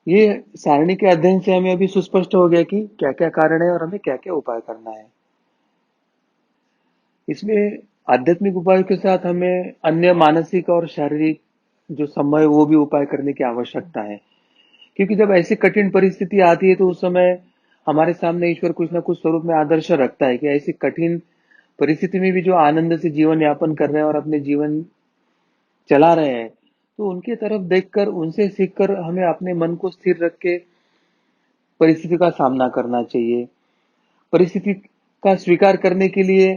ये सारणी के अध्ययन से हमें अभी सुस्पष्ट हो गया कि क्या क्या कारण है और हमें क्या क्या उपाय करना है। इसमें आध्यात्मिक उपायों के साथ हमें अन्य मानसिक और शारीरिक जो समय वो भी उपाय करने की आवश्यकता है, क्योंकि जब ऐसी कठिन परिस्थिति आती है तो उस समय हमारे सामने ईश्वर कुछ ना कुछ स्वरूप में आदर्श रखता है कि ऐसी कठिन परिस्थिति में भी जो आनंद से जीवन यापन कर रहे हैं और अपने जीवन चला रहे हैं, तो उनके तरफ देखकर उनसे सीखकर हमें अपने मन को स्थिर रख के परिस्थिति का सामना करना चाहिए। परिस्थिति का स्वीकार करने के लिए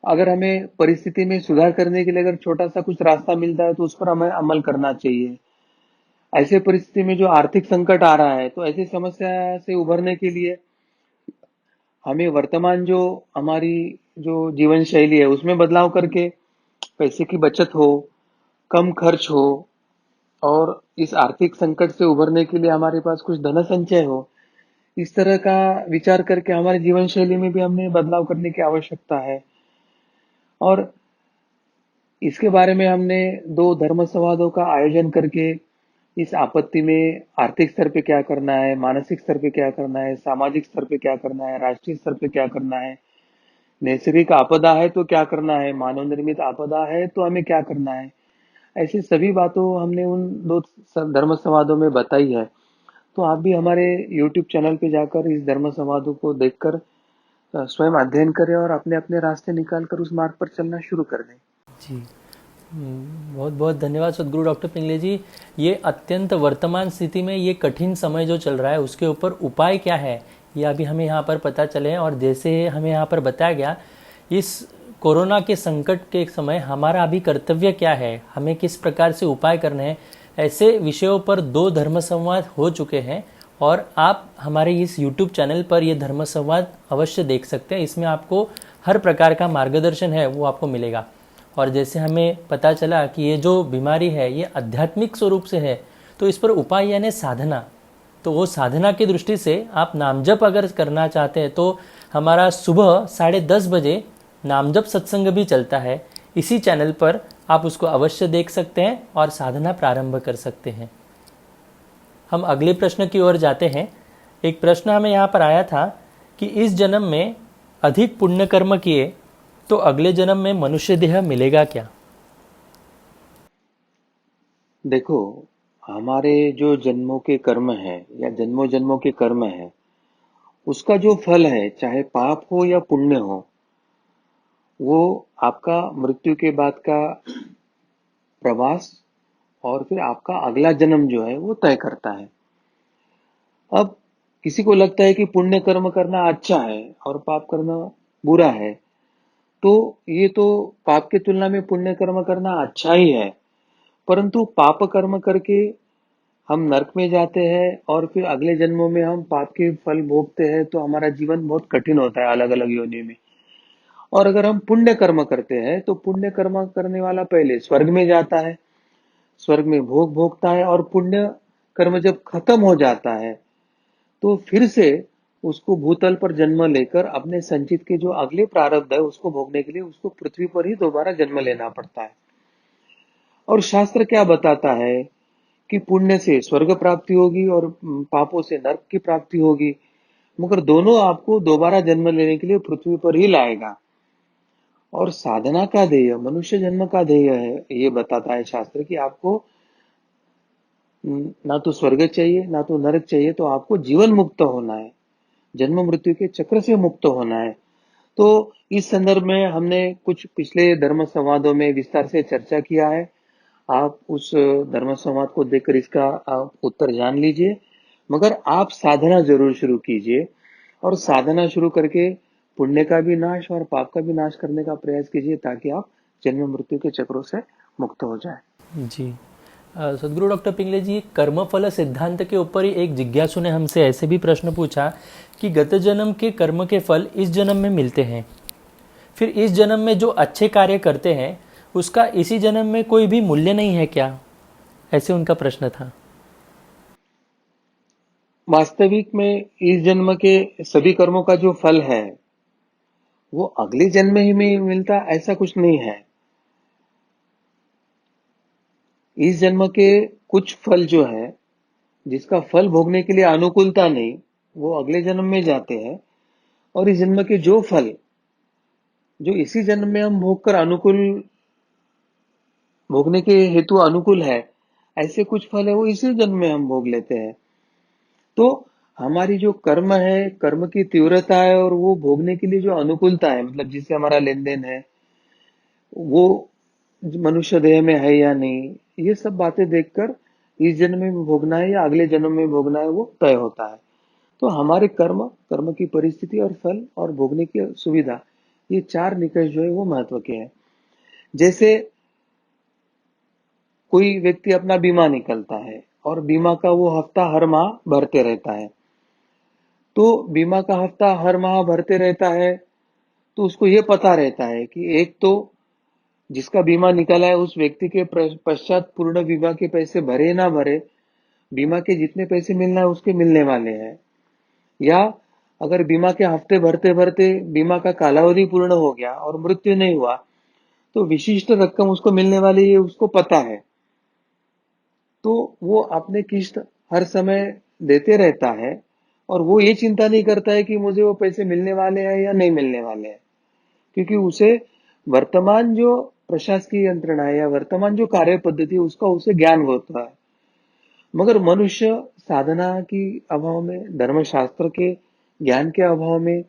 अगर हमें परिस्थिति में सुधार करने के लिए अगर छोटा सा कुछ रास्ता मिलता है तो उस पर हमें अमल करना चाहिए। ऐसे परिस्थिति में जो आर्थिक संकट आ रहा है तो ऐसी समस्या से उभरने के लिए हमें वर्तमान जो हमारी जो जीवन शैली है उसमें बदलाव करके पैसे की बचत हो, कम खर्च हो और इस आर्थिक संकट से उभरने के लिए हमारे पास कुछ धन संचय हो, इस तरह का विचार करके हमारे जीवन शैली में भी हमें बदलाव करने की आवश्यकता है। और इसके बारे में हमने 2 धर्म संवादों का आयोजन करके इस आपत्ति में आर्थिक स्तर पे क्या करना है, मानसिक स्तर पे क्या करना है, सामाजिक स्तर पे क्या करना है, राष्ट्रीय स्तर पे क्या करना है, नैसर्गिक आपदा है तो क्या करना है, मानव निर्मित आपदा है तो हमें क्या करना है, ऐसी सभी बातों हमने उन 2 धर्म संवादों में बताई है। तो आप भी हमारे YouTube चैनल पे जाकर इस धर्म संवादों को देखकर स्वयं अध्ययन करें और अपने अपने रास्ते निकाल कर उस मार्ग पर चलना शुरू कर दें। जी, बहुत बहुत धन्यवाद सद्गुरु डॉक्टर पिंगले जी। ये अत्यंत वर्तमान स्थिति में ये कठिन समय जो चल रहा है उसके ऊपर उपाय क्या है ये अभी हमें यहाँ पर पता चले, और जैसे हमें यहाँ पर बताया गया इस कोरोना के संकट के समय हमारा अभी कर्तव्य क्या है, हमें किस प्रकार से उपाय करने हैं, ऐसे विषयों पर 2 धर्म संवाद हो चुके हैं और आप हमारे इस YouTube चैनल पर ये धर्म संवाद अवश्य देख सकते हैं। इसमें आपको हर प्रकार का मार्गदर्शन है वो आपको मिलेगा। और जैसे हमें पता चला कि ये जो बीमारी है ये आध्यात्मिक स्वरूप से है, तो इस पर उपाय यानी साधना, तो वो साधना की दृष्टि से आप नामजप अगर करना चाहते हैं तो हमारा सुबह 10:30 बजे नामजप सत्संग भी चलता है। इसी चैनल पर आप उसको अवश्य देख सकते हैं और साधना प्रारंभ कर सकते हैं। हम अगले प्रश्न की ओर जाते हैं। एक प्रश्न हमें यहाँ पर आया था कि इस जन्म में अधिक पुण्य कर्म किए तो अगले जन्म में मनुष्य देह मिलेगा क्या? देखो, हमारे जो जन्मों के कर्म है या जन्मों जन्मों के कर्म है उसका जो फल है चाहे पाप हो या पुण्य हो वो आपका मृत्यु के बाद का प्रवास और फिर आपका अगला जन्म जो है वो तय करता है। अब किसी को लगता है कि पुण्य कर्म करना अच्छा है और पाप करना बुरा है, तो ये तो पाप की तुलना में पुण्य कर्म करना अच्छा ही है। परंतु पाप कर्म करके हम नरक में जाते हैं और फिर अगले जन्मों में हम पाप के फल भोगते हैं, तो हमारा जीवन बहुत कठिन होता है अलग अलग योनि में। और अगर हम पुण्य कर्म करते हैं तो पुण्य कर्म करने वाला पहले स्वर्ग में जाता है, स्वर्ग में भोग भोगता है, और पुण्य कर्म जब खत्म हो जाता है तो फिर से उसको भूतल पर जन्म लेकर अपने संचित के जो अगले प्रारब्ध है उसको भोगने के लिए उसको पृथ्वी पर ही दोबारा जन्म लेना पड़ता है। और शास्त्र क्या बताता है कि पुण्य से स्वर्ग प्राप्ति होगी और पापों से नरक की प्राप्ति होगी, मगर दोनों आपको दोबारा जन्म लेने के लिए पृथ्वी पर ही लाएगा। और साधना का ध्येय, मनुष्य जन्म का ध्येय है, ये बताता है शास्त्र कि आपको ना तो स्वर्ग चाहिए ना तो नरक चाहिए, तो आपको जीवन मुक्त होना है, जन्म मृत्यु के चक्र से मुक्त होना है। तो इस संदर्भ में हमने कुछ पिछले धर्म संवादों में विस्तार से चर्चा किया है। आप उस धर्म संवाद को देखकर इसका आप उत्तर जान लीजिए। मगर आप साधना जरूर शुरू कीजिए, और साधना शुरू करके पुण्य का भी नाश और पाप का भी नाश करने का प्रयास कीजिए, ताकि आप जन्म मृत्यु के चक्रों से मुक्त हो जाए। जी। सदगुरु डॉक्टर पिंगले जी, कर्मफल सिद्धांत के ऊपर ही एक जिज्ञासु ने हमसे ऐसे भी प्रश्न पूछा कि गत जन्म के कर्म के फल इस जन्म में मिलते हैं, फिर इस जन्म में जो अच्छे कार्य करते हैं उसका इसी जन्म में कोई भी मूल्य नहीं है क्या? ऐसे उनका प्रश्न था। वास्तविक में इस जन्म के सभी कर्मों का जो फल है वो अगले जन्म ही में मिलता, ऐसा कुछ नहीं है। इस जन्म के कुछ फल जो है, जिसका फल भोगने के लिए अनुकूलता नहीं, वो अगले जन्म में जाते हैं। और इस जन्म के जो फल जो इसी जन्म में हम भोग कर अनुकूल भोगने के हेतु अनुकूल है, ऐसे कुछ फल है वो इसी जन्म में हम भोग लेते हैं। तो हमारी जो कर्म है, कर्म की तीव्रता है, और वो भोगने के लिए जो अनुकूलता है, मतलब जिससे हमारा लेन देन है, वो मनुष्य देह में है या नहीं, ये सब बातें देखकर इस जन्म में भोगना है या अगले जन्म में भोगना है वो तय होता है। तो हमारे कर्म, कर्म की परिस्थिति और फल और भोगने की सुविधा, ये चार निकष जो है वो महत्व के हैं। जैसे कोई व्यक्ति अपना बीमा निकलता है और बीमा का वो हफ्ता हर माह भरते रहता है, तो बीमा का हफ्ता हर माह भरते रहता है, तो उसको ये पता रहता है कि एक तो जिसका बीमा निकला है उस व्यक्ति के पश्चात पूर्ण बीमा के पैसे भरे ना भरे, बीमा के जितने पैसे मिलना है उसके मिलने वाले हैं। या अगर बीमा के हफ्ते भरते भरते बीमा का कालावधि पूर्ण हो गया और मृत्यु नहीं हुआ, तो विशिष्ट रकम उसको मिलने वाली है, उसको पता है। तो वो अपने किस्त हर समय देते रहता है, और वो ये चिंता नहीं करता है कि मुझे वो पैसे मिलने वाले हैं या नहीं मिलने वाले हैं, क्योंकि उसे वर्तमान जो प्रशासकीय यंत्रणा है या वर्तमान जो कार्य पद्धति है उसका उसे ज्ञान होता है। मगर मनुष्य साधना की अभाव में, धर्मशास्त्र के ज्ञान के अभाव में,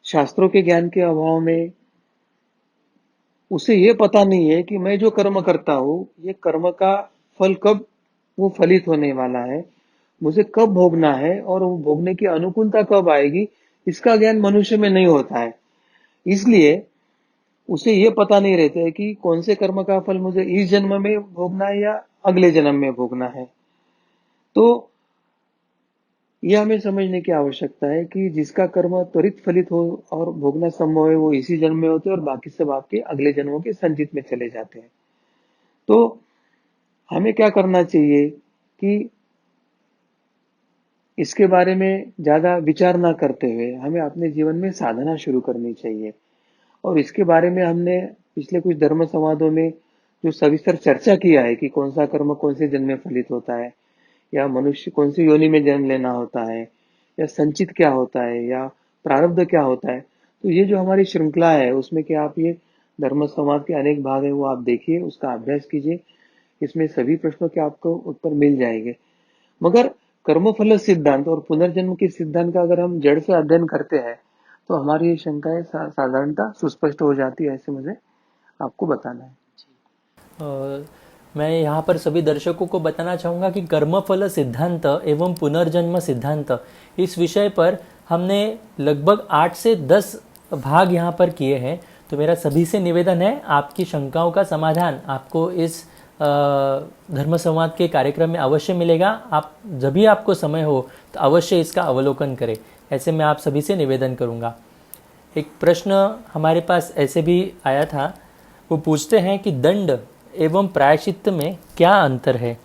शास्त्रों के ज्ञान के अभाव में उसे ये पता नहीं है कि मैं जो कर्म करता हूँ ये कर्म का फल कब वो फलित होने वाला है, मुझे कब भोगना है और वो भोगने की अनुकूलता कब आएगी, इसका ज्ञान मनुष्य में नहीं होता है। इसलिए उसे ये पता नहीं रहता है कि कौन से कर्म का फल मुझे इस जन्म में भोगना है या अगले जन्म में भोगना है। तो यह हमें समझने की आवश्यकता है कि जिसका कर्म त्वरित फलित हो और भोगना संभव है वो इसी जन्म में होते हैं, और बाकी सब आपके अगले जन्मों के संचित में चले जाते हैं। तो हमें क्या करना चाहिए कि इसके बारे में ज्यादा विचार ना करते हुए हमें अपने जीवन में साधना शुरू करनी चाहिए। और इसके बारे में हमने पिछले कुछ धर्म संवादों में जो सविस्तर चर्चा किया है कि कौन सा कर्म कौन से जन्म में फलित होता है, या मनुष्य कौन सी योनि में जन्म लेना होता है, या संचित क्या होता है, या प्रारब्ध क्या होता है। तो ये जो हमारी श्रृंखला है उसमें कि आप ये धर्म संवाद के अनेक भाग है वो आप देखिए, उसका अभ्यास कीजिए, इसमें सभी प्रश्नों के आपको उत्तर मिल जाएंगे। मगर कर्मफल सिद्धांत और पुनर्जन्म के सिद्धांत का अगर हम जड़ से अध्ययन करते हैं तो हमारी ये शंकाएं साधारणतः सुस्पष्ट हो जाती है, ऐसे मुझे आपको बताना है। मैं यहाँ पर सभी दर्शकों को बताना चाहूँगा कि कर्मफल सिद्धांत एवं पुनर्जन्म सिद्धांत इस विषय पर हमने लगभग 8 से 10 भाग यहाँ पर किए हैं। तो मेरा सभी से निवेदन है, आपकी शंकाओं का समाधान आपको इस धर्म संवाद के कार्यक्रम में अवश्य मिलेगा। आप जब भी आपको समय हो तो अवश्य इसका अवलोकन करें, ऐसे मैं आप सभी से निवेदन करूँगा। एक प्रश्न हमारे पास ऐसे भी आया था, वो पूछते हैं कि दंड एवं प्रायश्चित्त में क्या अंतर है।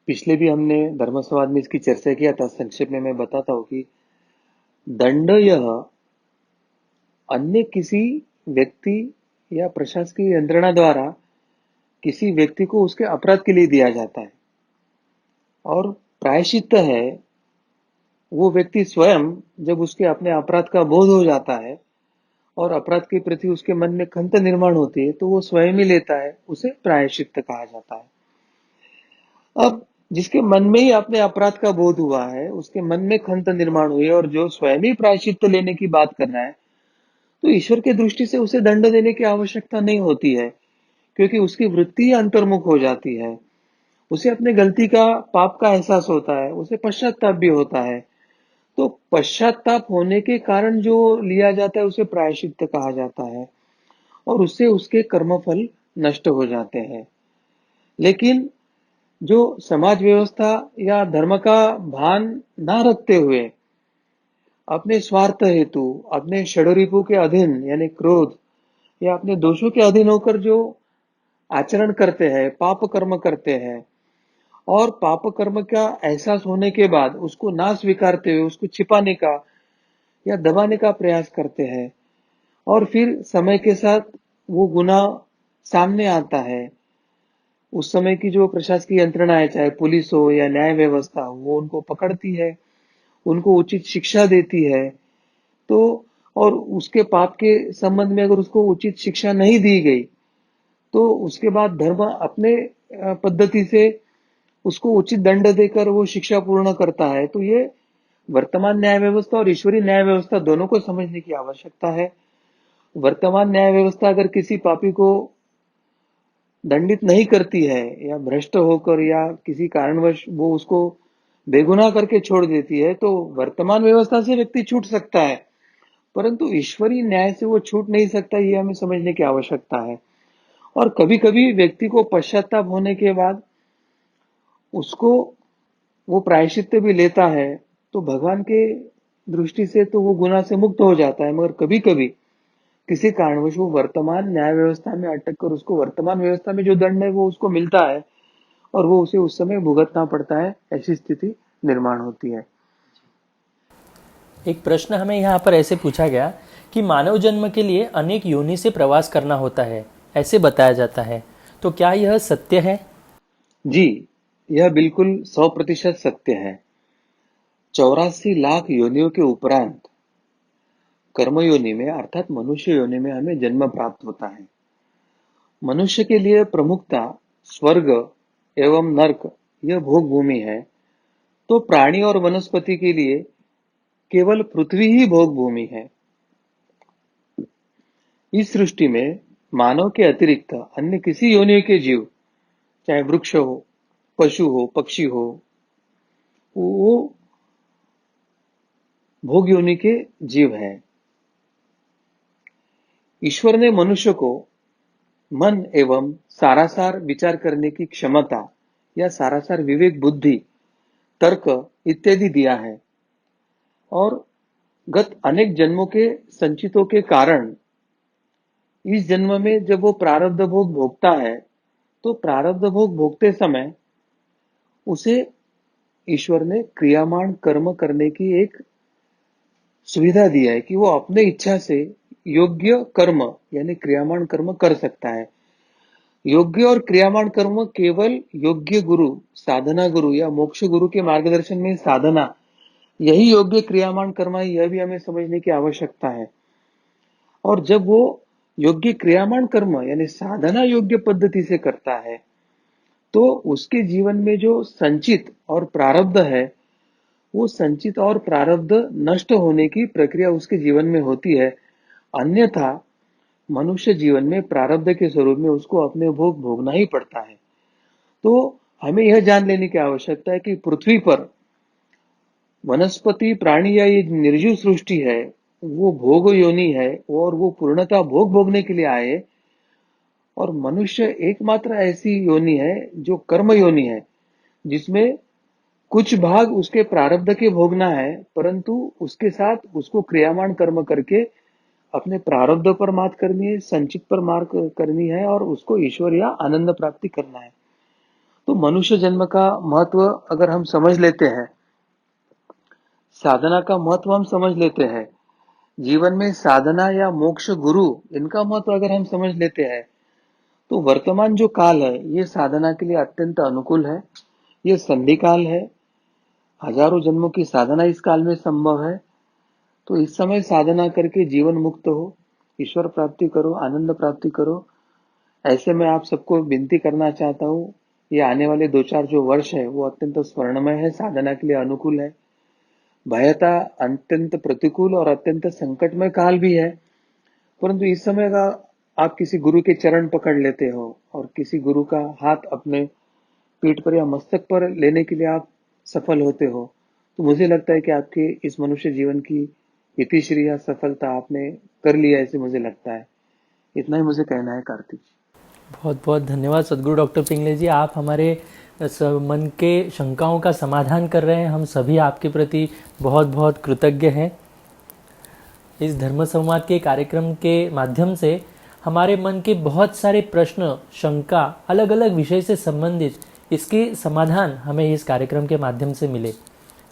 पिछले भी हमने धर्म संवाद में इसकी चर्चा किया था। संक्षेप में मैं बताता हूँ कि दंड यह अन्य किसी व्यक्ति या प्रशासकीय यंत्रणा द्वारा किसी व्यक्ति को उसके अपराध के लिए दिया जाता है, और प्रायश्चित्त है वो व्यक्ति स्वयं जब उसके अपने अपराध का बोध हो जाता है और अपराध के प्रति उसके मन में खंत निर्माण होती है, तो वो स्वयं ही लेता है, उसे प्रायश्चित्त कहा जाता है। अब जिसके मन में ही अपने अपराध का बोध हुआ है, उसके मन में खंत निर्माण हुई है और जो स्वयं ही प्रायश्चित्त लेने की बात कर रहा है, तो ईश्वर की दृष्टि से उसे दंड देने की आवश्यकता नहीं होती है, क्योंकि उसकी वृत्ति ही अंतर्मुख हो जाती है। उसे अपने गलती का, पाप का एहसास होता है, उसे पश्चाताप भी होता है। तो पश्चाताप होने के कारण जो लिया जाता है उसे प्रायश्चित्त कहा जाता है, और उससे उसके कर्मफल नष्ट हो जाते हैं। लेकिन जो समाज व्यवस्था या धर्म का भान ना रखते हुए अपने स्वार्थ हेतु, अपने षड्रिपु के अधीन यानी क्रोध या अपने दोषों के अधीन होकर जो आचरण करते हैं, पाप कर्म करते हैं, और पाप कर्म का एहसास होने के बाद उसको ना स्वीकारते हुए उसको छिपाने का या दबाने का प्रयास करते हैं, और फिर समय के साथ वो गुनाह सामने आता है। उस समय की जो प्रशासकीय यंत्रणा है, चाहे पुलिस हो या न्याय व्यवस्था हो, वो उनको पकड़ती है, उनको उचित शिक्षा देती है। तो और उसके पाप के संबंध में अगर उसको उचित शिक्षा नहीं दी गई, तो उसके बाद धर्म अपने पद्धति से उसको उचित दंड देकर वो शिक्षा पूर्ण करता है। तो ये वर्तमान न्याय व्यवस्था और ईश्वरीय न्याय व्यवस्था दोनों को समझने की आवश्यकता है। वर्तमान न्याय व्यवस्था अगर किसी पापी को दंडित नहीं करती है, या भ्रष्ट होकर या किसी कारणवश वो उसको बेगुनाह करके छोड़ देती है, तो वर्तमान व्यवस्था से व्यक्ति छूट सकता है, परंतु ईश्वरीय न्याय से वो छूट नहीं सकता। ये हमें समझने की आवश्यकता है। और कभी कभी व्यक्ति को पश्चाताप होने के बाद उसको वो प्रायश्चित्त भी लेता है, तो भगवान के दृष्टि से तो वो गुनाह से मुक्त हो जाता है। मगर कभी कभी किसी कारणवश वो वर्तमान न्याय व्यवस्था में अटक कर उसको वर्तमान व्यवस्था में जो दंड है वो उसको मिलता है, और वो उसे उस समय भुगतना पड़ता है। ऐसी स्थिति निर्माण होती है। एक प्रश्न हमें यहाँ पर ऐसे पूछा गया कि मानव जन्म के लिए अनेक योनि से प्रवास करना होता है, ऐसे बताया जाता है, तो क्या यह सत्य है। जी, यह बिल्कुल 100% सत्य है। 84 लाख योनियों के उपरांत कर्म योनि में अर्थात मनुष्य योनि में हमें जन्म प्राप्त होता है। मनुष्य के लिए प्रमुखता स्वर्ग एवं नर्क यह भोग भूमि है, तो प्राणी और वनस्पति के लिए केवल पृथ्वी ही भोग भूमि है। इस सृष्टि में मानव के अतिरिक्त अन्य किसी योनि के जीव, चाहे वृक्ष हो, पशु हो, पक्षी हो, वो भोग योनि के जीव हैं। ईश्वर ने मनुष्य को मन एवं सारासार विचार करने की क्षमता या सारासार विवेक, बुद्धि, तर्क इत्यादि दिया है, और गत अनेक जन्मों के संचितों के कारण इस जन्म में जब वो प्रारब्ध भोग भोगता है, तो प्रारब्ध भोग भोगते समय उसे ईश्वर ने क्रियामान कर्म करने की एक सुविधा दिया है कि वो अपने इच्छा से योग्य कर्म यानी क्रियामान कर्म कर सकता है। योग्य और क्रियामान कर्म केवल योग्य गुरु, साधना गुरु या मोक्ष गुरु के मार्गदर्शन में साधना, यही योग्य क्रियामान कर्म है। यह भी हमें समझने की आवश्यकता है। और जब वो योग्य क्रियामान कर्म यानी साधना योग्य पद्धति से करता है, तो उसके जीवन में जो संचित और प्रारब्ध है, वो संचित और प्रारब्ध नष्ट होने की प्रक्रिया उसके जीवन में होती है। अन्यथा मनुष्य जीवन में प्रारब्ध के स्वरूप में उसको अपने भोग भोगना ही पड़ता है। तो हमें यह जान लेने की आवश्यकता है कि पृथ्वी पर वनस्पति प्राणी या ये निर्जीव सृष्टि है, वो भोग योनि है और वो पूर्णतः भोग भोगने के लिए आए। और मनुष्य एकमात्र ऐसी योनि है जो कर्म योनि है, जिसमें कुछ भाग उसके प्रारब्ध के भोगना है, परंतु उसके साथ उसको क्रियामान कर्म करके अपने प्रारब्ध पर मात करनी है, संचित पर मात करनी है और उसको ईश्वर या आनंद प्राप्ति करना है। तो मनुष्य जन्म का महत्व अगर हम समझ लेते हैं, साधना का महत्व हम समझ लेते हैं, जीवन में साधना या मोक्ष गुरु इनका महत्व अगर हम समझ लेते हैं, तो वर्तमान जो काल है ये साधना के लिए अत्यंत अनुकूल है। ये संधि काल है, हजारों जन्मों की साधना इस काल में संभव है। तो इस समय साधना करके जीवन मुक्त हो, ईश्वर प्राप्ति करो, आनंद प्राप्ति करो। ऐसे में आप सबको विनती करना चाहता हूँ, ये आने वाले 2-4 जो वर्ष है वो अत्यंत स्वर्णमय है, साधना के लिए अनुकूल है। भयता अत्यंत प्रतिकूल और अत्यंत संकटमय काल भी है, परंतु इस समय अगर आप किसी गुरु के चरण पकड़ लेते हो और किसी गुरु का हाथ अपने पीठ पर या मस्तक पर लेने के लिए आप सफल होते हो, तो मुझे लगता है कि आपके इस मनुष्य जीवन की इतिश्री या सफलता आपने कर लिया, ऐसे मुझे लगता है। इतना ही मुझे कहना है कार्तिक। बहुत बहुत धन्यवाद सद्गुरु डॉक्टर पिंगले जी, आप हमारे मन के शंकाओं का समाधान कर रहे हैं। हम सभी आपके प्रति बहुत बहुत कृतज्ञ हैं। इस धर्म संवाद के कार्यक्रम के माध्यम से हमारे मन के बहुत सारे प्रश्न, शंका, अलग अलग विषय से संबंधित इसके समाधान हमें इस कार्यक्रम के माध्यम से मिले।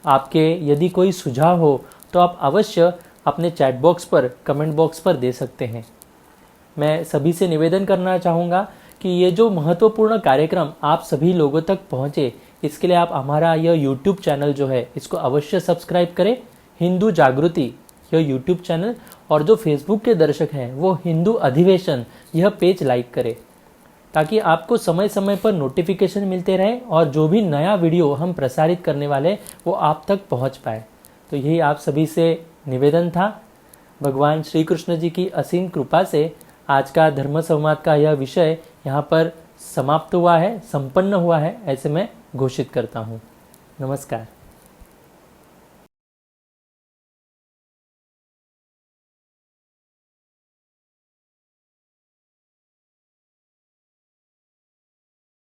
आपके यदि कोई सुझाव हो तो आप अवश्य अपने चैट बॉक्स पर, कमेंट बॉक्स पर दे सकते हैं। मैं सभी से निवेदन करना चाहूँगा कि ये जो महत्वपूर्ण कार्यक्रम आप सभी लोगों तक पहुँचे, इसके लिए आप हमारा यह यूट्यूब चैनल जो है इसको अवश्य सब्सक्राइब करें, हिंदू जागृति यह यूट्यूब चैनल, और जो फेसबुक के दर्शक हैं वो हिंदू अधिवेशन यह पेज लाइक करें, ताकि आपको समय समय पर नोटिफिकेशन मिलते रहे और जो भी नया वीडियो हम प्रसारित करने वाले वो आप तक पहुंच पाए। तो यही आप सभी से निवेदन था। भगवान श्री कृष्ण जी की असीम कृपा से आज का धर्म संवाद का यह विषय यहाँ पर समाप्त हुआ है, संपन्न हुआ है, ऐसे मैं घोषित करता हूँ। नमस्कार।